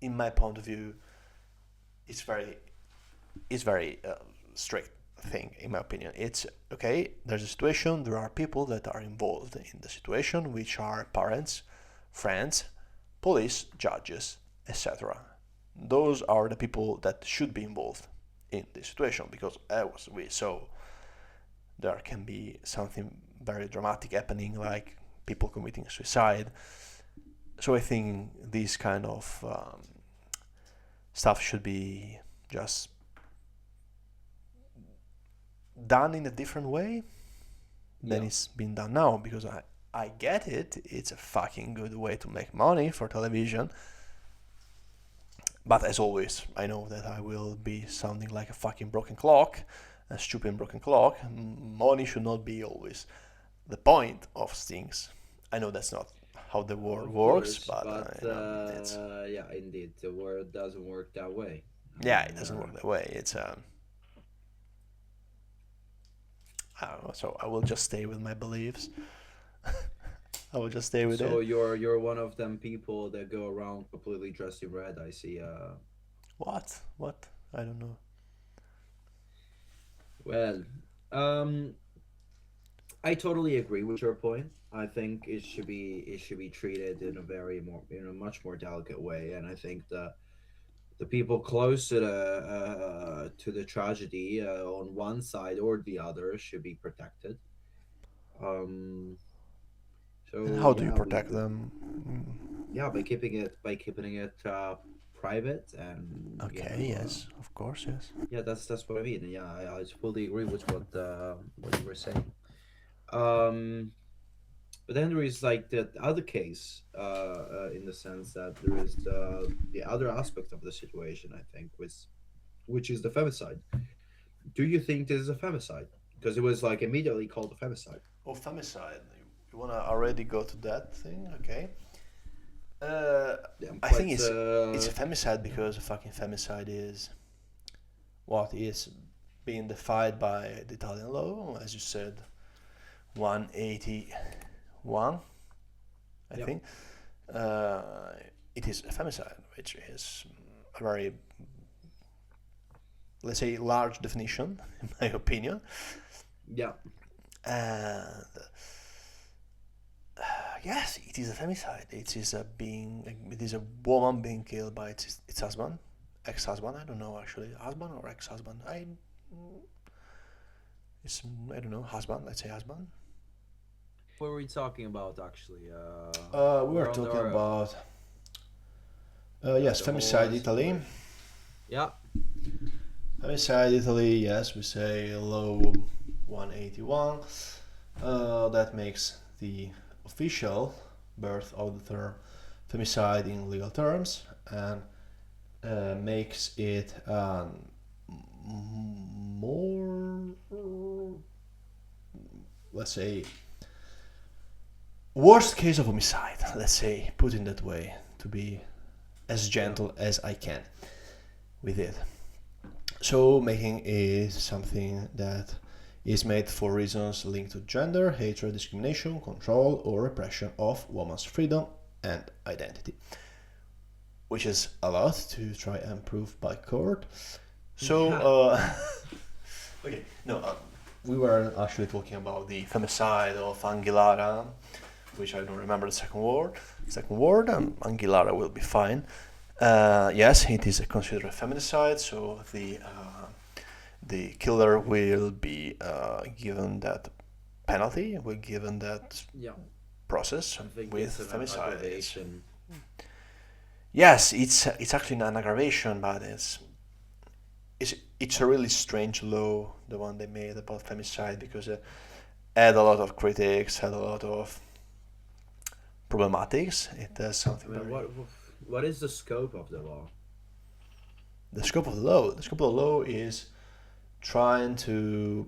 [SPEAKER 2] in my point of view, it's very strict thing. In my opinion, it's okay. There's a situation. There are people that are involved in the situation, which are parents, friends, police, judges, etc. Those are the people that should be involved in this situation, because as we saw, there can be something very dramatic happening, like people committing suicide. So I think this kind of stuff should be just done in a different way than it's been done now, because I get it. It's a fucking good way to make money for television. But as always, I know that I will be sounding like a fucking broken clock, a stupid broken clock. Money should not be always the point of things. I know that's not how the world works, but it's...
[SPEAKER 3] yeah, indeed, the world doesn't work that way.
[SPEAKER 2] Yeah, it doesn't work that way. It's I don't know, so I will just stay with my beliefs. I will just stay with it.
[SPEAKER 3] So you're one of them people that go around completely dressed in red. I see.
[SPEAKER 2] What? I don't know.
[SPEAKER 3] Well, I totally agree with your point. I think it should be treated in a much more delicate way, and I think the people close to the tragedy on one side or the other should be protected. So
[SPEAKER 2] And how do you protect them?
[SPEAKER 3] Yeah, by keeping it private and
[SPEAKER 2] Okay, yes, of course, yes.
[SPEAKER 3] yeah, that's what I mean. Yeah, I fully agree with what you were saying. But then there is like the other case, in the sense that there is the other aspect of the situation. I think, which is the femicide. Do you think this is a femicide? Because it was like immediately called a femicide.
[SPEAKER 2] Oh, femicide. You wanna already go to that thing? Okay.
[SPEAKER 3] Yeah,
[SPEAKER 2] I think it's a femicide because a fucking femicide is what is being defined by the Italian law, as you said, 181, I think. It is a femicide, which is a very, let's say, large definition, in my opinion.
[SPEAKER 3] Yeah.
[SPEAKER 2] And yes, it is a femicide. It is a woman being killed by its husband, ex-husband. I don't know actually, husband or ex-husband. I don't know, husband. Let's say husband.
[SPEAKER 3] What were we talking about actually?
[SPEAKER 2] We were talking about yes, femicide Italy.
[SPEAKER 3] Yeah.
[SPEAKER 2] Femicide Italy. Yes, we say law 181. That makes the official birth of the term femicide in legal terms, and makes it more, let's say, worst case of homicide, let's say, put in that way, to be as gentle as I can with it. So making is something that is made for reasons linked to gender, hatred, discrimination, control, or repression of women's freedom and identity, which is a lot to try and prove by court. So, okay, no, we were actually talking about the femicide of Anguillara, which I don't remember the second word. Anguillara will be fine. Yes, it is considered a feminicide, so the killer will be given that penalty, will given that process with femicide. Yes, it's actually an aggravation, but it's a really strange law, the one they made about femicide, because it had a lot of critics, had a lot of problematics. It has something.
[SPEAKER 3] What is the scope of the law?
[SPEAKER 2] The scope of the law. The scope of the law is trying to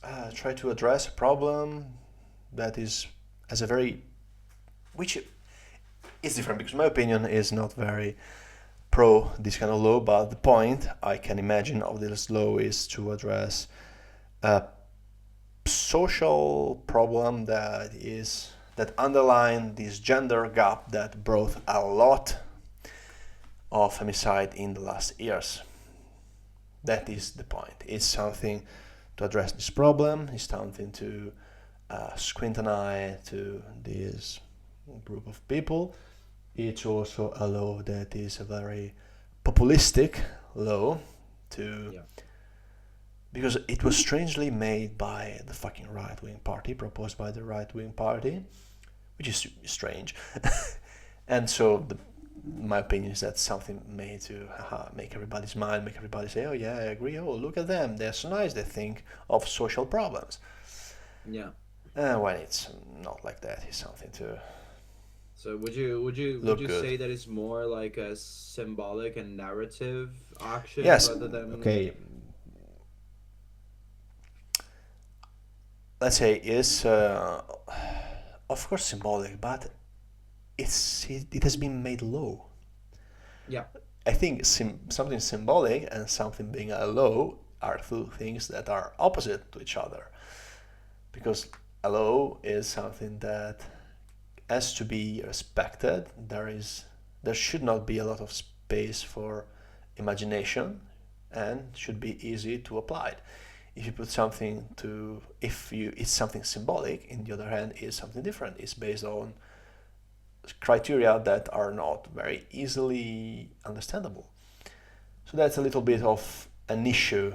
[SPEAKER 2] address a problem that is which is different, because my opinion is not very pro this kind of law, but the point I can imagine of this law is to address a social problem that underline this gender gap that brought a lot of femicide in the last years. That is the point. It's something to address this problem. It's something to squint an eye to this group of people. It's also a law that is a very populistic law because it was strangely made by the fucking right-wing party, proposed by the right-wing party, which is strange. And so my opinion is that something made to make everybody smile, make everybody say, oh yeah, I agree, oh look at them, they're so nice, they think of social problems.
[SPEAKER 3] Yeah.
[SPEAKER 2] When it's not like that, it's something to...
[SPEAKER 3] So would you say that it's more like a symbolic and narrative action rather than...
[SPEAKER 2] Okay. Let's say it's of course symbolic, but it has been made law.
[SPEAKER 3] Yeah.
[SPEAKER 2] I think something symbolic and something being a law are two things that are opposite to each other, because a law is something that has to be respected. There should not be a lot of space for imagination and should be easy to apply. If you put something it's something symbolic, in the other hand, is something different. It's based on criteria that are not very easily understandable. So that's a little bit of an issue.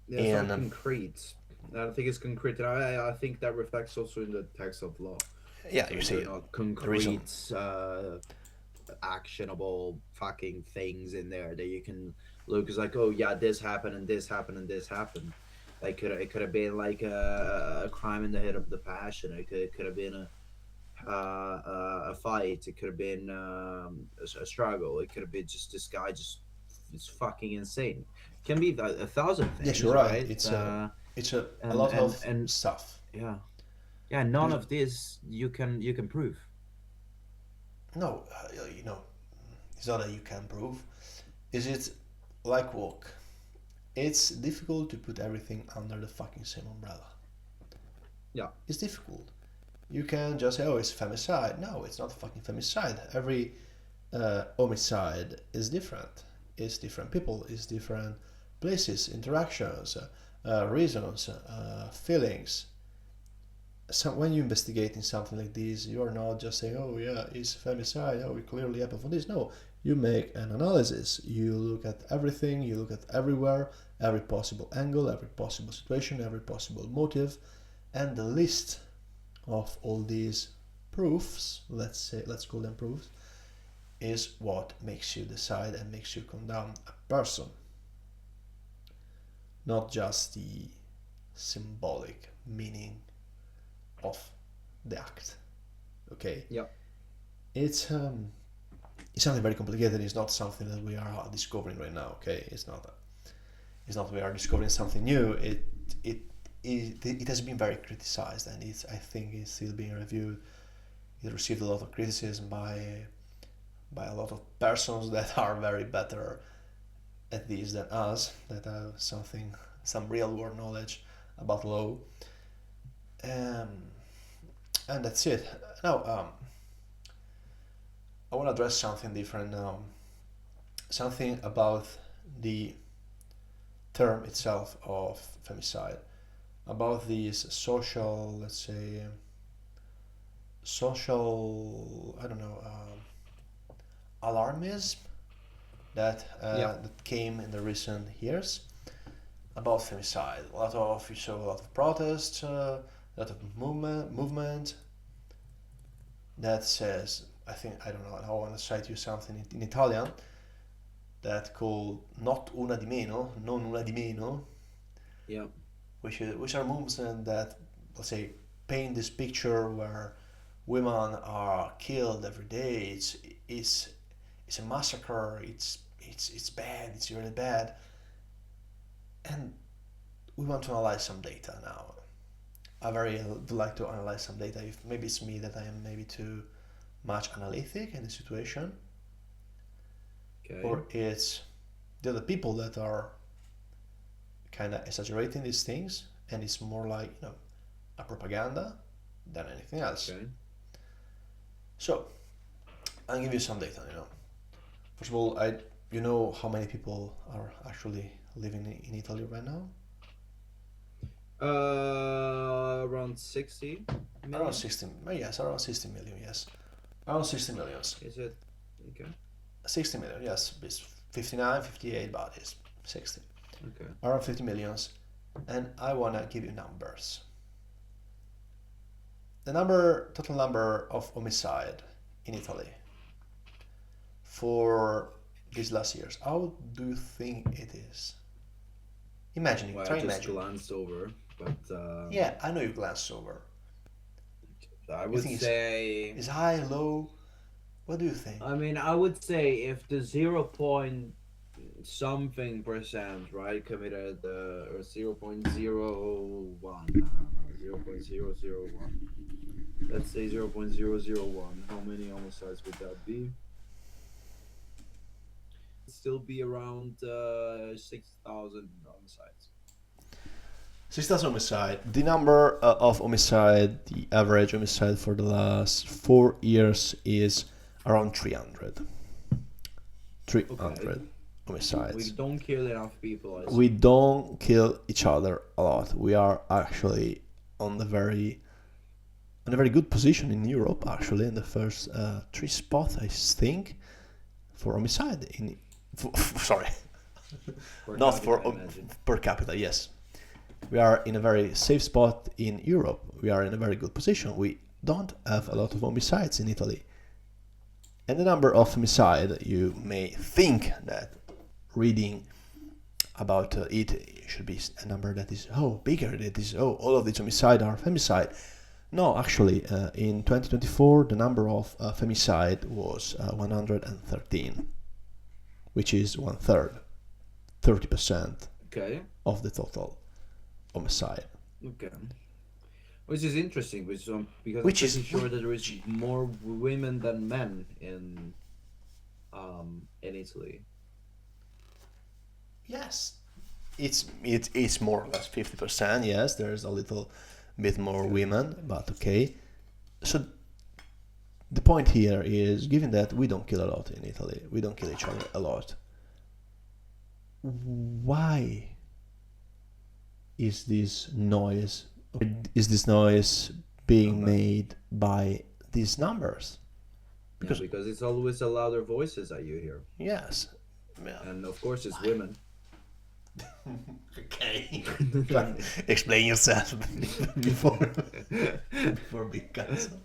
[SPEAKER 3] Yeah, it's not concrete. I don't think it's concrete, and I think that reflects also in the text of law.
[SPEAKER 2] Yeah,
[SPEAKER 3] so
[SPEAKER 2] you see,
[SPEAKER 3] not concrete, actionable fucking things in there that you can look. It's like, oh yeah, this happened and this happened and this happened. Like it could have been like a crime in the head of the passion. It could have been a fight. It could have been a struggle. It could have been just this guy is fucking insane. It can be a thousand things.
[SPEAKER 2] Yes, you're right.
[SPEAKER 3] Right?
[SPEAKER 2] It's a lot of stuff.
[SPEAKER 3] Yeah. None of this you can prove.
[SPEAKER 2] No, it's not that you can prove. Is it like work? It's difficult to put everything under the fucking same umbrella.
[SPEAKER 3] Yeah.
[SPEAKER 2] It's difficult. You can just say, oh, it's femicide. No, it's not fucking femicide. Every homicide is different. It's different people, it's different places, interactions, reasons, feelings. So when you investigate in something like this, you are not just saying, oh yeah, it's femicide, oh it clearly happened for this. No, you make an analysis. You look at everything, you look at everywhere, every possible angle, every possible situation, every possible motive, and the list of all these proofs, let's call them proofs, is what makes you decide and makes you condemn a person. Not just the symbolic meaning of the act. Okay?
[SPEAKER 3] Yeah.
[SPEAKER 2] It's something very complicated. It's not something that we are discovering right now. Okay? It's not we are discovering something new. It has been very criticized, and I think it's still being reviewed it received a lot of criticism by a lot of persons that are very better at this than us, that have some real world knowledge about law. And that's it. Now, I want to address something different now. Something about the term itself of femicide, about these social, let's say, I don't know, alarmism that that came in the recent years about femicide. You saw a lot of protests, a lot of movement that says, I don't know, I want to cite you something in Italian that called not una di meno, non una di meno,
[SPEAKER 3] Yeah.
[SPEAKER 2] which are movements that, let's say, paint this picture where women are killed every day. It's a massacre. It's bad. It's really bad. And we want to analyze some data now. I very would like to analyze some data. If maybe it's me that I am maybe too much analytic in the situation,
[SPEAKER 3] Okay.
[SPEAKER 2] or it's the other people that are kind of exaggerating these things, and it's more like, a propaganda than anything else.
[SPEAKER 3] Okay.
[SPEAKER 2] So I'll give you some data. First of all, you know how many people are actually living in Italy right now?
[SPEAKER 3] Around 60 million.
[SPEAKER 2] Around 16. Yes, around 60 million. Yes, around 60 millions.
[SPEAKER 3] Is it? Okay.
[SPEAKER 2] 60 million. Yes, it's 59, 58, but it's 60.
[SPEAKER 3] Okay.
[SPEAKER 2] Around 50 millions. And I wanna give you numbers. The total number of homicide in Italy for these last years. How do you think it is? Imagine it.
[SPEAKER 3] Well,
[SPEAKER 2] Try
[SPEAKER 3] I just
[SPEAKER 2] imagine.
[SPEAKER 3] glanced over, but
[SPEAKER 2] Yeah, I know you glanced over.
[SPEAKER 3] I would
[SPEAKER 2] think
[SPEAKER 3] say.
[SPEAKER 2] Is high, low? What do you think?
[SPEAKER 3] I mean, I would say if the 0. Something percent, right, committed or 0.01, 0.001. Let's say 0.001. How many homicides would that be? Still be around 6,000 homicides.
[SPEAKER 2] 6,000 homicide. The number of homicide, the average homicide for the last 4 years is around 300. 300 homicides.
[SPEAKER 3] We don't kill enough people.
[SPEAKER 2] We don't kill each other a lot. We are actually on a very good position in Europe, actually, in the first 3 spots, I think, for homicide. Sorry, not for per capita. Yes, we are in a very safe spot in Europe. We are in a very good position. We don't have a lot of homicides in Italy, and the number of homicide, you may think that reading about it should be a number that is bigger. That is all of these homicide are femicide. No, actually, in 2024 the number of femicide was 113, which is 1/3, 30%
[SPEAKER 3] Okay.
[SPEAKER 2] of the total homicide.
[SPEAKER 3] Okay. Which is interesting, because I'm
[SPEAKER 2] Which
[SPEAKER 3] pretty
[SPEAKER 2] is-
[SPEAKER 3] sure that there is more women than men in Italy.
[SPEAKER 2] Yes, it's more or less 50%. Yes, there's a little bit more women, but okay. So the point here is, given that we don't kill a lot in Italy, we don't kill each other a lot, why is this noise being made by these numbers?
[SPEAKER 3] Because it's always the louder voices that you hear,
[SPEAKER 2] Yes. Yeah.
[SPEAKER 3] and of course it's women.
[SPEAKER 2] Okay. Explain yourself before being cancelled.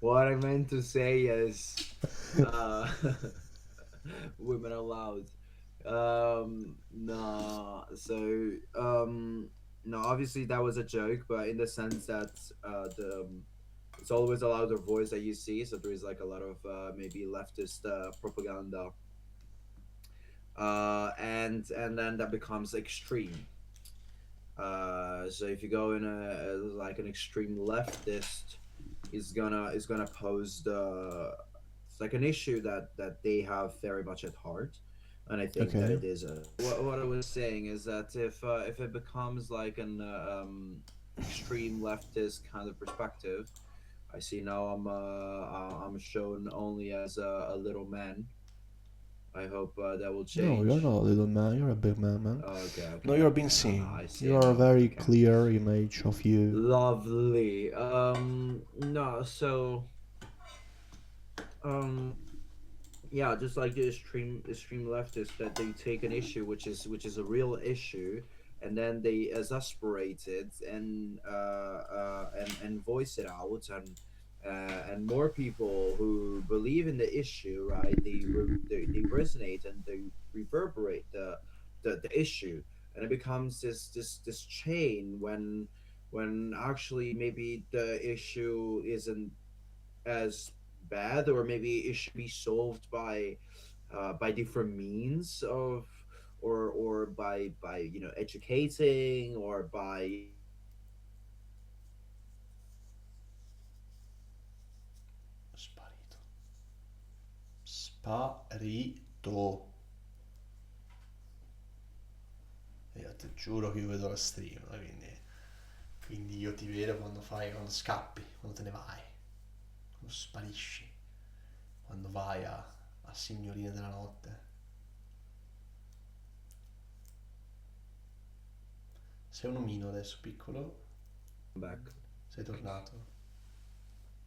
[SPEAKER 3] What I meant to say is, women are loud. No, obviously that was a joke, but in the sense that it's always a louder voice that you see, so there is like a lot of maybe leftist propaganda, and then that becomes extreme. So if you go in like an extreme leftist, is gonna pose the it's like an issue that they have very much at heart, and I think that
[SPEAKER 2] Okay.
[SPEAKER 3] it is a. What I was saying is that if it becomes like an extreme leftist kind of perspective, I see now I'm shown only as a little man. I hope that will
[SPEAKER 2] No, you're
[SPEAKER 3] change.
[SPEAKER 2] not a little man. You're a big man, man.
[SPEAKER 3] Okay,
[SPEAKER 2] No,
[SPEAKER 3] okay,
[SPEAKER 2] you're being
[SPEAKER 3] okay. No,
[SPEAKER 2] seen.
[SPEAKER 3] I see
[SPEAKER 2] You
[SPEAKER 3] it
[SPEAKER 2] are a
[SPEAKER 3] now.
[SPEAKER 2] very
[SPEAKER 3] Okay.
[SPEAKER 2] clear image of you.
[SPEAKER 3] Lovely. No, so um, yeah, just like the extreme leftists that they take an issue which is a real issue, and then they exasperate it and voice it out, and more people who believe in the issue, right? They resonate and they reverberate the issue, and it becomes this chain when actually maybe the issue isn't as bad, or maybe it should be solved by different means of, or by educating, or by
[SPEAKER 2] Sparito. Sparito. Io ti giuro che io vedo la stream, quindi io ti vedo quando scappi, quando te ne vai, quando sparisci, quando vai a signorina della notte. Sei un omino adesso, piccolo?
[SPEAKER 3] back.
[SPEAKER 2] Sei tornato?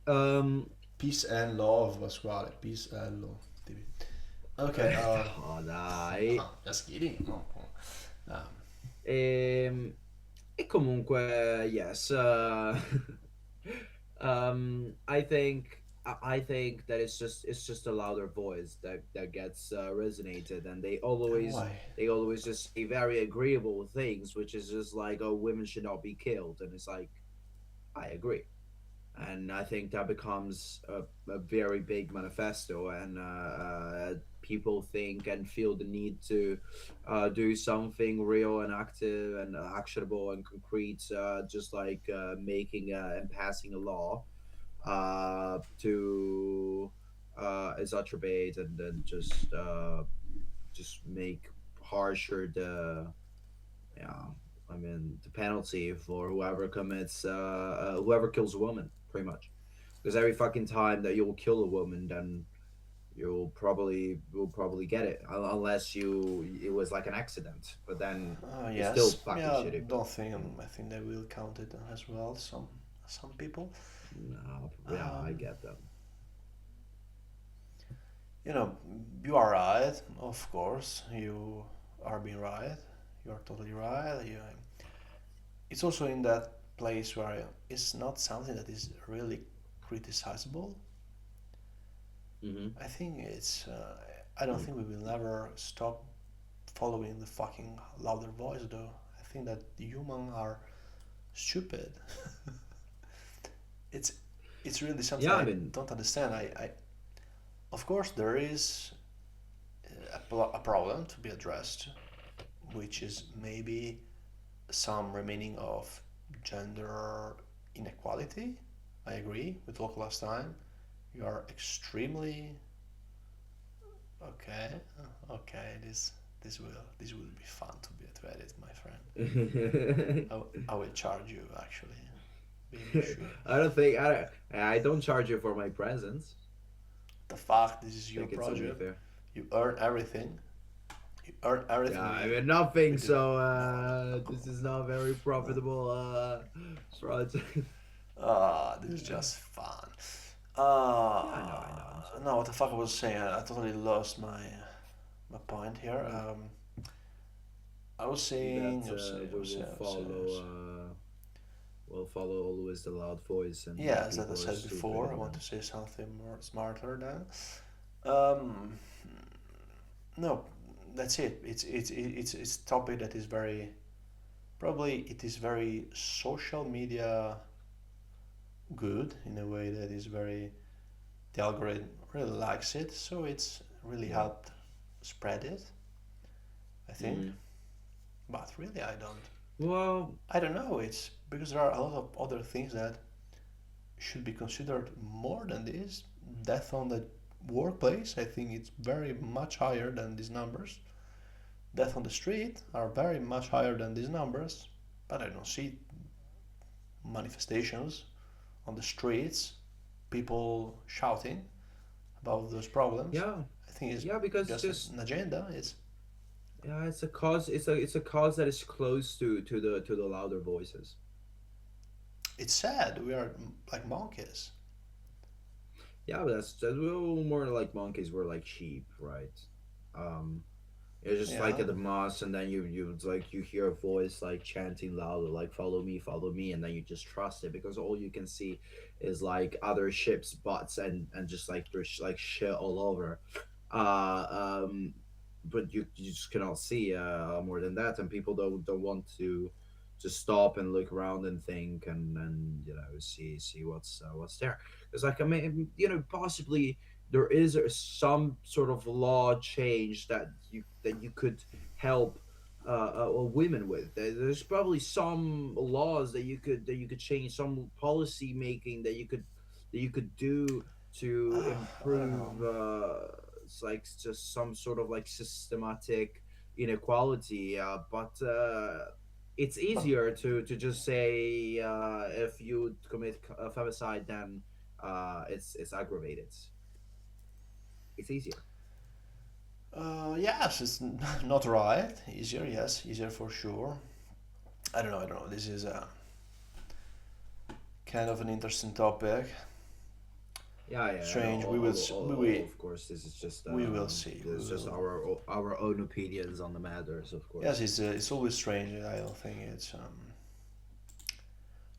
[SPEAKER 3] Um,
[SPEAKER 2] Peace and love, Pasquale. Peace and love. Ok,
[SPEAKER 3] oh dai.
[SPEAKER 2] just kidding. No.
[SPEAKER 3] E comunque, yes. I think that it's just a louder voice that gets resonated, and they always
[SPEAKER 2] Why?
[SPEAKER 3] just say very agreeable things, which is just like, oh, women should not be killed, and it's like, I agree. And I think that becomes a very big manifesto, and people think and feel the need to do something real and active and actionable and concrete, just like making and passing a law to exacerbate and then just make harsher the, yeah, I mean, the penalty for whoever kills a woman, pretty much. Because every fucking time that you'll kill a woman, then you'll probably get it, unless it was like an accident. But then it's still
[SPEAKER 2] Yes.
[SPEAKER 3] fucking
[SPEAKER 2] Yeah,
[SPEAKER 3] shitty.
[SPEAKER 2] don't think. I think they will count it as well. Some people.
[SPEAKER 3] No, yeah, I get them.
[SPEAKER 2] You know, you are right. Of course, you are being right. You are totally right. It's also in that place where it's not something that is really criticizable.
[SPEAKER 3] Hmm.
[SPEAKER 2] I think it's. I don't think we will never stop following the fucking louder voice, though. I think that humans are stupid. it's it's really something
[SPEAKER 3] Yeah, I
[SPEAKER 2] I
[SPEAKER 3] mean,
[SPEAKER 2] don't understand. Of course there is a problem to be addressed, which is maybe some remaining of gender inequality. I agree. We talked last time. You are extremely okay. Okay, this will be fun to edit, my friend. I will charge you actually. Being sure.
[SPEAKER 3] I don't charge you for my presence.
[SPEAKER 2] The fact this is
[SPEAKER 3] I
[SPEAKER 2] your
[SPEAKER 3] think it's only
[SPEAKER 2] project.
[SPEAKER 3] fair.
[SPEAKER 2] You earn everything. You earn
[SPEAKER 3] Yeah,
[SPEAKER 2] everything
[SPEAKER 3] I
[SPEAKER 2] we,
[SPEAKER 3] mean, nothing.
[SPEAKER 2] we do.
[SPEAKER 3] So
[SPEAKER 2] No.
[SPEAKER 3] this is not very profitable project.
[SPEAKER 2] This is just fun.
[SPEAKER 3] Yeah, I know.
[SPEAKER 2] No, what the fuck I was saying? I totally lost my point here. I was saying,
[SPEAKER 3] That
[SPEAKER 2] I was saying, I
[SPEAKER 3] we
[SPEAKER 2] was saying,
[SPEAKER 3] will
[SPEAKER 2] I was saying, I was saying.
[SPEAKER 3] follow. We'll follow always the loud voice, and
[SPEAKER 2] Yeah, as I
[SPEAKER 3] people are
[SPEAKER 2] said
[SPEAKER 3] stupid.
[SPEAKER 2] before, I want to say something more smarter than. Um, no, that's it. It's a topic that is very probably it is very social media good in a way that is very the algorithm really likes it, so it's really
[SPEAKER 3] Yeah.
[SPEAKER 2] helped spread it, I think.
[SPEAKER 3] Mhm.
[SPEAKER 2] But really, I don't.
[SPEAKER 3] Well,
[SPEAKER 2] I don't know. It's because there are a lot of other things that should be considered more than this. Death on the workplace, I think it's very much higher than these numbers. Death on the street are very much higher than these numbers, but I don't see manifestations on the streets, people shouting about those problems.
[SPEAKER 3] yeah,
[SPEAKER 2] I think it's
[SPEAKER 3] yeah, because
[SPEAKER 2] just
[SPEAKER 3] just
[SPEAKER 2] an agenda. It's
[SPEAKER 3] yeah, it's a cause. It's a cause that is close to the louder voices.
[SPEAKER 2] it's sad. We are like monkeys.
[SPEAKER 3] Yeah, but that's a little more like monkeys were like sheep, right? Um, it's just like
[SPEAKER 2] Yeah.
[SPEAKER 3] at the mosque, and then it's like you hear a voice like chanting louder, like follow me," and then you just trust it because all you can see is like other ships' butts and just like there's like shit all over. Uh, um, but you just cannot see more than that, and people don't want to just stop and look around and think and see what's there. It's like, I mean, possibly there is some sort of law change that you could help women with. There's probably some laws that you could change, some policy making that you could do to
[SPEAKER 2] I don't know.
[SPEAKER 3] improve. It's like just some sort of like systematic inequality, but it's
[SPEAKER 2] But
[SPEAKER 3] easier to just say if you commit a femicide, then it's aggravated. It's easier.
[SPEAKER 2] yes, it's not right. Easier, yes, easier for sure. I don't know. I don't know. This is a kind of an interesting topic.
[SPEAKER 3] Yeah, yeah.
[SPEAKER 2] Strange.
[SPEAKER 3] Of course, this is just
[SPEAKER 2] We will see. We
[SPEAKER 3] this is just
[SPEAKER 2] will.
[SPEAKER 3] our own opinions on the matters, of
[SPEAKER 2] Yes,
[SPEAKER 3] course.
[SPEAKER 2] it's always strange. I don't think it's.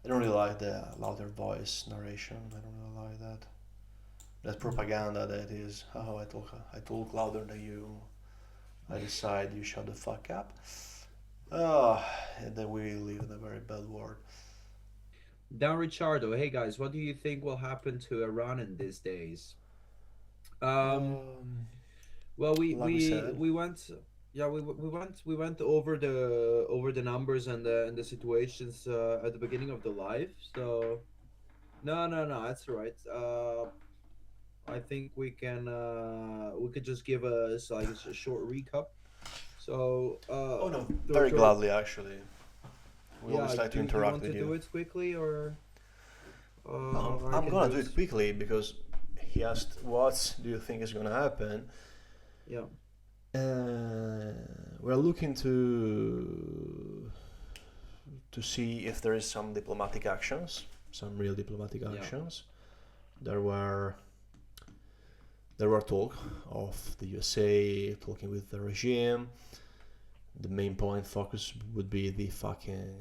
[SPEAKER 2] I don't really like the louder voice narration. I don't really like that. That propaganda that is. Oh, I talk louder than you. I decide you shut the fuck up. Oh, and then we live in a very bad world.
[SPEAKER 3] Dan Ricciardo, hey guys, what do you think will happen to Iran in these days? Um,
[SPEAKER 2] Um,
[SPEAKER 3] well,
[SPEAKER 2] like we said,
[SPEAKER 3] we went, yeah, we went over the numbers and the situations at the beginning of the live. So no, no, no, that's all right. I think we could just give us like a short recap. So
[SPEAKER 2] oh no,
[SPEAKER 3] to,
[SPEAKER 2] very
[SPEAKER 3] to,
[SPEAKER 2] gladly actually. We
[SPEAKER 3] yeah,
[SPEAKER 2] always like to
[SPEAKER 3] do you
[SPEAKER 2] interact
[SPEAKER 3] want
[SPEAKER 2] with
[SPEAKER 3] to do
[SPEAKER 2] you.
[SPEAKER 3] it quickly or I
[SPEAKER 2] I'm
[SPEAKER 3] can
[SPEAKER 2] gonna do it
[SPEAKER 3] just
[SPEAKER 2] quickly because he asked, "What do you think is gonna happen?"
[SPEAKER 3] yeah.
[SPEAKER 2] We're looking to see if there is some diplomatic actions, some real diplomatic
[SPEAKER 3] Yeah.
[SPEAKER 2] actions. There were there were talk of the USA talking with the regime. The main point focus would be the fucking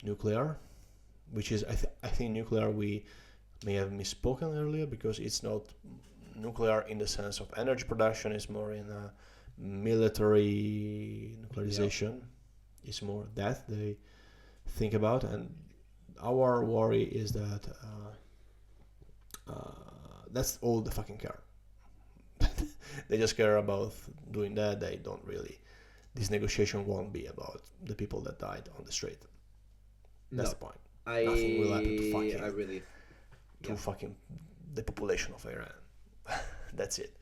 [SPEAKER 2] nuclear, which is I think nuclear we may have misspoken earlier because it's not nuclear in the sense of energy production. It's more in a military
[SPEAKER 3] Yeah.
[SPEAKER 2] nuclearization. It's more that they think about, and our worry is that that's all they fucking care. They just care about doing that. They don't really. This negotiation won't be about the people that died on the street. That's
[SPEAKER 3] No.
[SPEAKER 2] the point. Nothing will happen to
[SPEAKER 3] I
[SPEAKER 2] fucking
[SPEAKER 3] really
[SPEAKER 2] to
[SPEAKER 3] yeah.
[SPEAKER 2] fucking the population of Iran. That's it.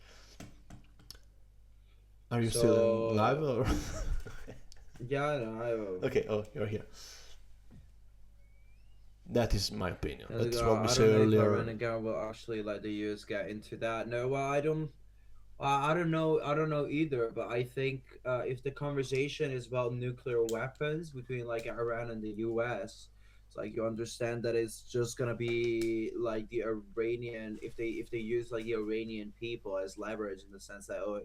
[SPEAKER 2] Are you still in live
[SPEAKER 3] So
[SPEAKER 2] or?
[SPEAKER 3] yeah, no,
[SPEAKER 2] Okay. Oh, you're here. That is my opinion. That's what we
[SPEAKER 3] I
[SPEAKER 2] said
[SPEAKER 3] don't know if
[SPEAKER 2] earlier.
[SPEAKER 3] Iran and Iran will actually let the US get into that. No, well, I don't. I don't know. I don't know either. But I think if the conversation is about nuclear weapons between like Iran and the U.S., it's like you understand that it's just gonna be like the Iranian if they use like the Iranian people as leverage in the sense that, oh,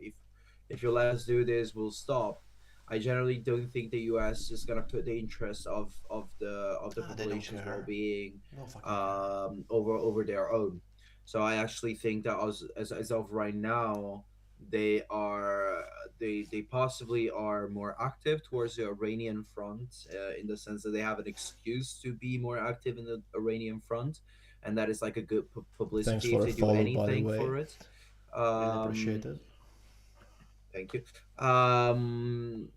[SPEAKER 3] if you let us do this, we'll stop. I generally don't think the U.S. is gonna put the interest of the
[SPEAKER 2] They don't
[SPEAKER 3] population's
[SPEAKER 2] care.
[SPEAKER 3] well-being
[SPEAKER 2] No fucking care.
[SPEAKER 3] over their own. So I actually think that as of right now, they are they possibly are more active towards the Iranian front in the sense that they have an excuse to be more active in the Iranian front, and that is like a good
[SPEAKER 2] Thanks
[SPEAKER 3] publicity
[SPEAKER 2] for
[SPEAKER 3] if
[SPEAKER 2] the
[SPEAKER 3] they do
[SPEAKER 2] follow, by the
[SPEAKER 3] anything
[SPEAKER 2] way.
[SPEAKER 3] for it.
[SPEAKER 2] Really appreciate
[SPEAKER 3] Um,
[SPEAKER 2] it.
[SPEAKER 3] thank you. Um,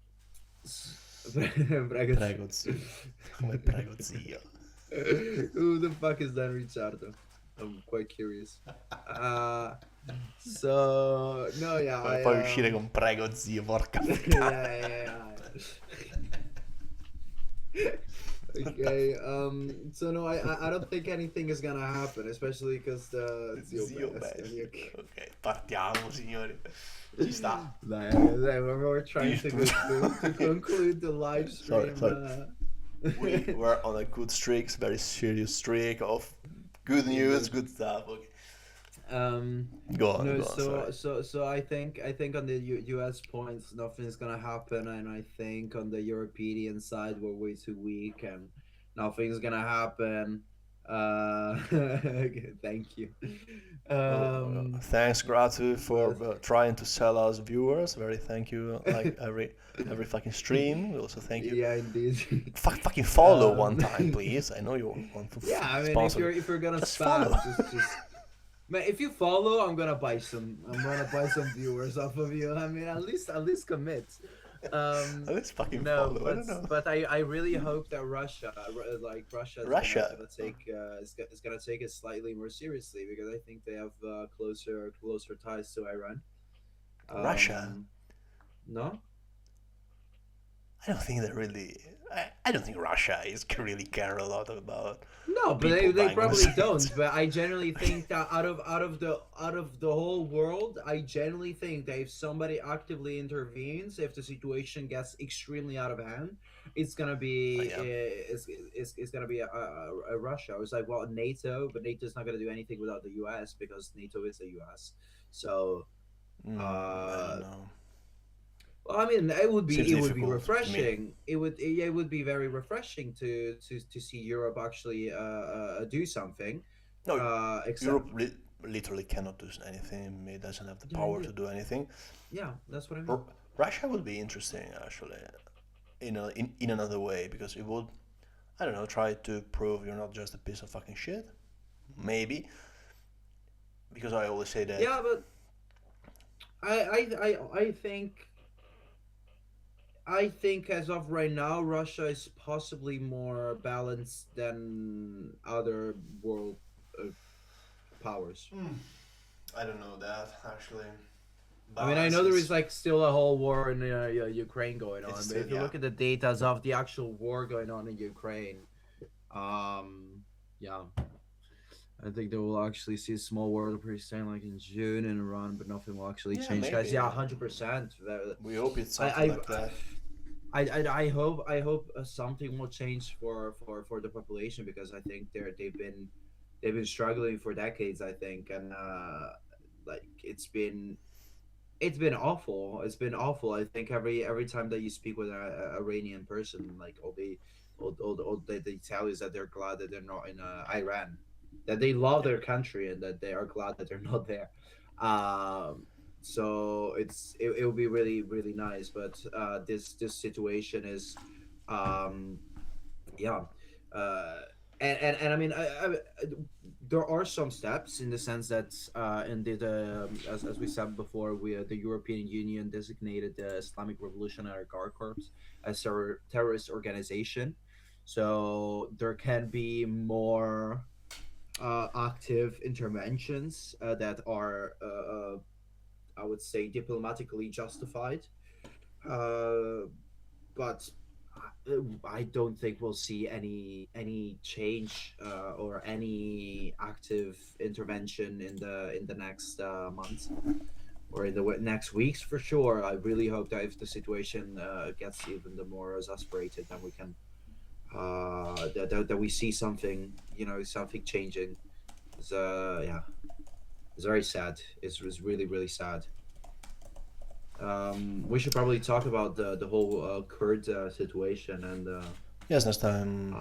[SPEAKER 2] Prego zio. Come prego zio.
[SPEAKER 3] Who the fuck is Dan Ricciardo? I'm quite curious. So no, yeah,
[SPEAKER 2] Come puoi uscire con prego zio, porca puttana.
[SPEAKER 3] yeah. Okay. So no, I don't think anything is gonna happen, especially because the
[SPEAKER 2] Zio
[SPEAKER 3] best.
[SPEAKER 2] bello. Ok, partiamo signori. Ci sta.
[SPEAKER 3] We're trying to conclude the live stream.
[SPEAKER 2] Sorry. We were on a good streak, very serious streak of good news, good stuff. Okay. Go on.
[SPEAKER 3] So I think on the U.S. points, nothing's gonna happen, and I think on the European side we're way too weak, and nothing's gonna happen. Thank you.
[SPEAKER 2] Thanks, Gratu, for trying to sell us viewers. Very thank you. Like every fucking stream. We also thank you.
[SPEAKER 3] Yeah, indeed.
[SPEAKER 2] Fucking follow one time, please. I know you want to.
[SPEAKER 3] Yeah, I mean,
[SPEAKER 2] sponsor.
[SPEAKER 3] if you're gonna
[SPEAKER 2] Just
[SPEAKER 3] spam,
[SPEAKER 2] follow.
[SPEAKER 3] just man, if you follow, I'm gonna buy some viewers off of you. I mean, at least commit.
[SPEAKER 2] At least fucking
[SPEAKER 3] No,
[SPEAKER 2] follow. I don't know.
[SPEAKER 3] but I really hope that Russia is gonna take it slightly more seriously, because I think they have closer ties to Iran.
[SPEAKER 2] Russia?
[SPEAKER 3] No.
[SPEAKER 2] I don't think they really. I don't think Russia is really care a lot about.
[SPEAKER 3] No, but
[SPEAKER 2] people
[SPEAKER 3] they
[SPEAKER 2] buying
[SPEAKER 3] probably
[SPEAKER 2] Mercedes.
[SPEAKER 3] don't. But I generally think that out of the whole world, I generally think that if somebody actively intervenes, if the situation gets extremely out of hand, it's gonna be it's gonna be a Russia. It's like, well, NATO, but NATO's not gonna do anything without the US, because NATO is the US. So
[SPEAKER 2] I don't know.
[SPEAKER 3] well, I mean, it would be
[SPEAKER 2] Seems difficult to me.
[SPEAKER 3] refreshing. It would be very refreshing to see Europe actually do something.
[SPEAKER 2] No,
[SPEAKER 3] Except,
[SPEAKER 2] Europe literally cannot do anything. It doesn't have the power to do anything.
[SPEAKER 3] yeah, that's what I mean.
[SPEAKER 2] Russia would be interesting, actually, in another way, because it would, I don't know, try to prove you're not just a piece of fucking shit. Maybe, because I always say that.
[SPEAKER 3] Yeah, but I think as of right now, Russia is possibly more balanced than other world powers.
[SPEAKER 2] I don't know that, actually.
[SPEAKER 3] I mean, I know there is like still a whole war in Ukraine going on, but
[SPEAKER 2] still-
[SPEAKER 3] if you look at the data of the actual war going on in Ukraine, yeah, I think they will actually see a small war pretty soon, like in June in Iran, but nothing will actually
[SPEAKER 2] Yeah,
[SPEAKER 3] change, guys.
[SPEAKER 2] maybe.
[SPEAKER 3] Yeah, 100%.
[SPEAKER 2] We hope it's something like that.
[SPEAKER 3] I hope something will change for the population, because I think they've been struggling for decades, I think, and like it's been awful. It's been awful. I think every time that you speak with an Iranian person, like all they tell is that they're glad that they're not in Iran, that they love their country and that they are glad that they're not there. So it will be really, really nice, but this situation is yeah and I mean there are some steps, in the sense that indeed as we said before, the European Union designated the Islamic Revolutionary Guard Corps as a terrorist organization, so there can be more active interventions that are I would say diplomatically justified, but I don't think we'll see any change or any active intervention in the next months or in the next weeks, for sure. I really hope that if the situation gets even more exasperated, then we can that we see something, something changing. It's, yeah, it's very sad. It's really, really sad. We should probably talk about the whole Kurd situation, and
[SPEAKER 2] Yes, next time.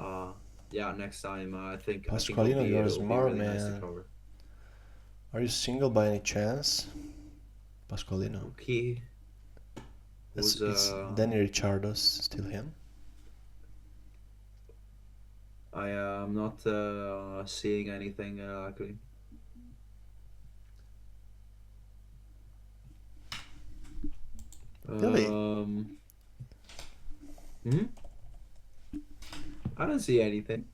[SPEAKER 3] yeah, next time. I think
[SPEAKER 2] Pasqualino, you're
[SPEAKER 3] it'll be
[SPEAKER 2] smart,
[SPEAKER 3] really nice to
[SPEAKER 2] man.
[SPEAKER 3] cover.
[SPEAKER 2] Are you single by any chance? Pasqualino.
[SPEAKER 3] Okay.
[SPEAKER 2] It's Danny Ricciardo's still him?
[SPEAKER 3] I am not seeing anything actually.
[SPEAKER 2] Really?
[SPEAKER 3] Hmm? I don't see anything.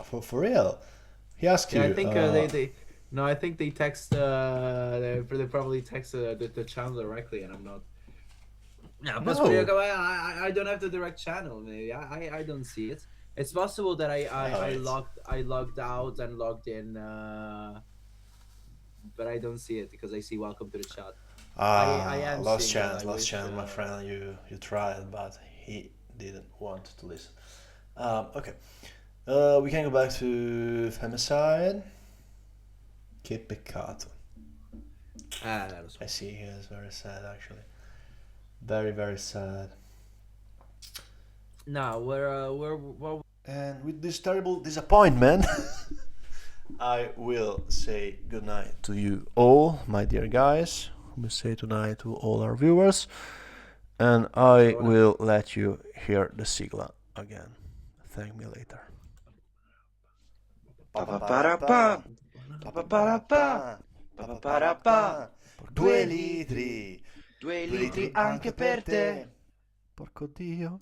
[SPEAKER 2] For real? He asked
[SPEAKER 3] Yeah,
[SPEAKER 2] you.
[SPEAKER 3] I think they no, I think they text they probably text the channel directly, and I'm not. Yeah, but
[SPEAKER 2] No.
[SPEAKER 3] I don't have the direct channel. Maybe I don't see it. It's possible that I logged out and logged in, but I don't see it because I see welcome to the chat. I am
[SPEAKER 2] Last
[SPEAKER 3] seeing it,
[SPEAKER 2] chance,
[SPEAKER 3] I
[SPEAKER 2] last
[SPEAKER 3] wish,
[SPEAKER 2] chance, my friend. You tried, but he didn't want to listen. Okay. We can go back to femicide. Che peccato.
[SPEAKER 3] That was
[SPEAKER 2] I see he is very sad, actually. Very, very sad.
[SPEAKER 3] now we're
[SPEAKER 2] And with this terrible disappointment, I will say goodnight to you all, my dear guys. I will say goodnight to all our viewers. And I will let you hear the sigla again. Thank me later.
[SPEAKER 1] Pa-pa-pa-ra-pa. Pa-pa-pa-ra-pa. Pa-pa-pa-ra-pa. Due litri. Due litri anche per te.
[SPEAKER 2] Porco Dio.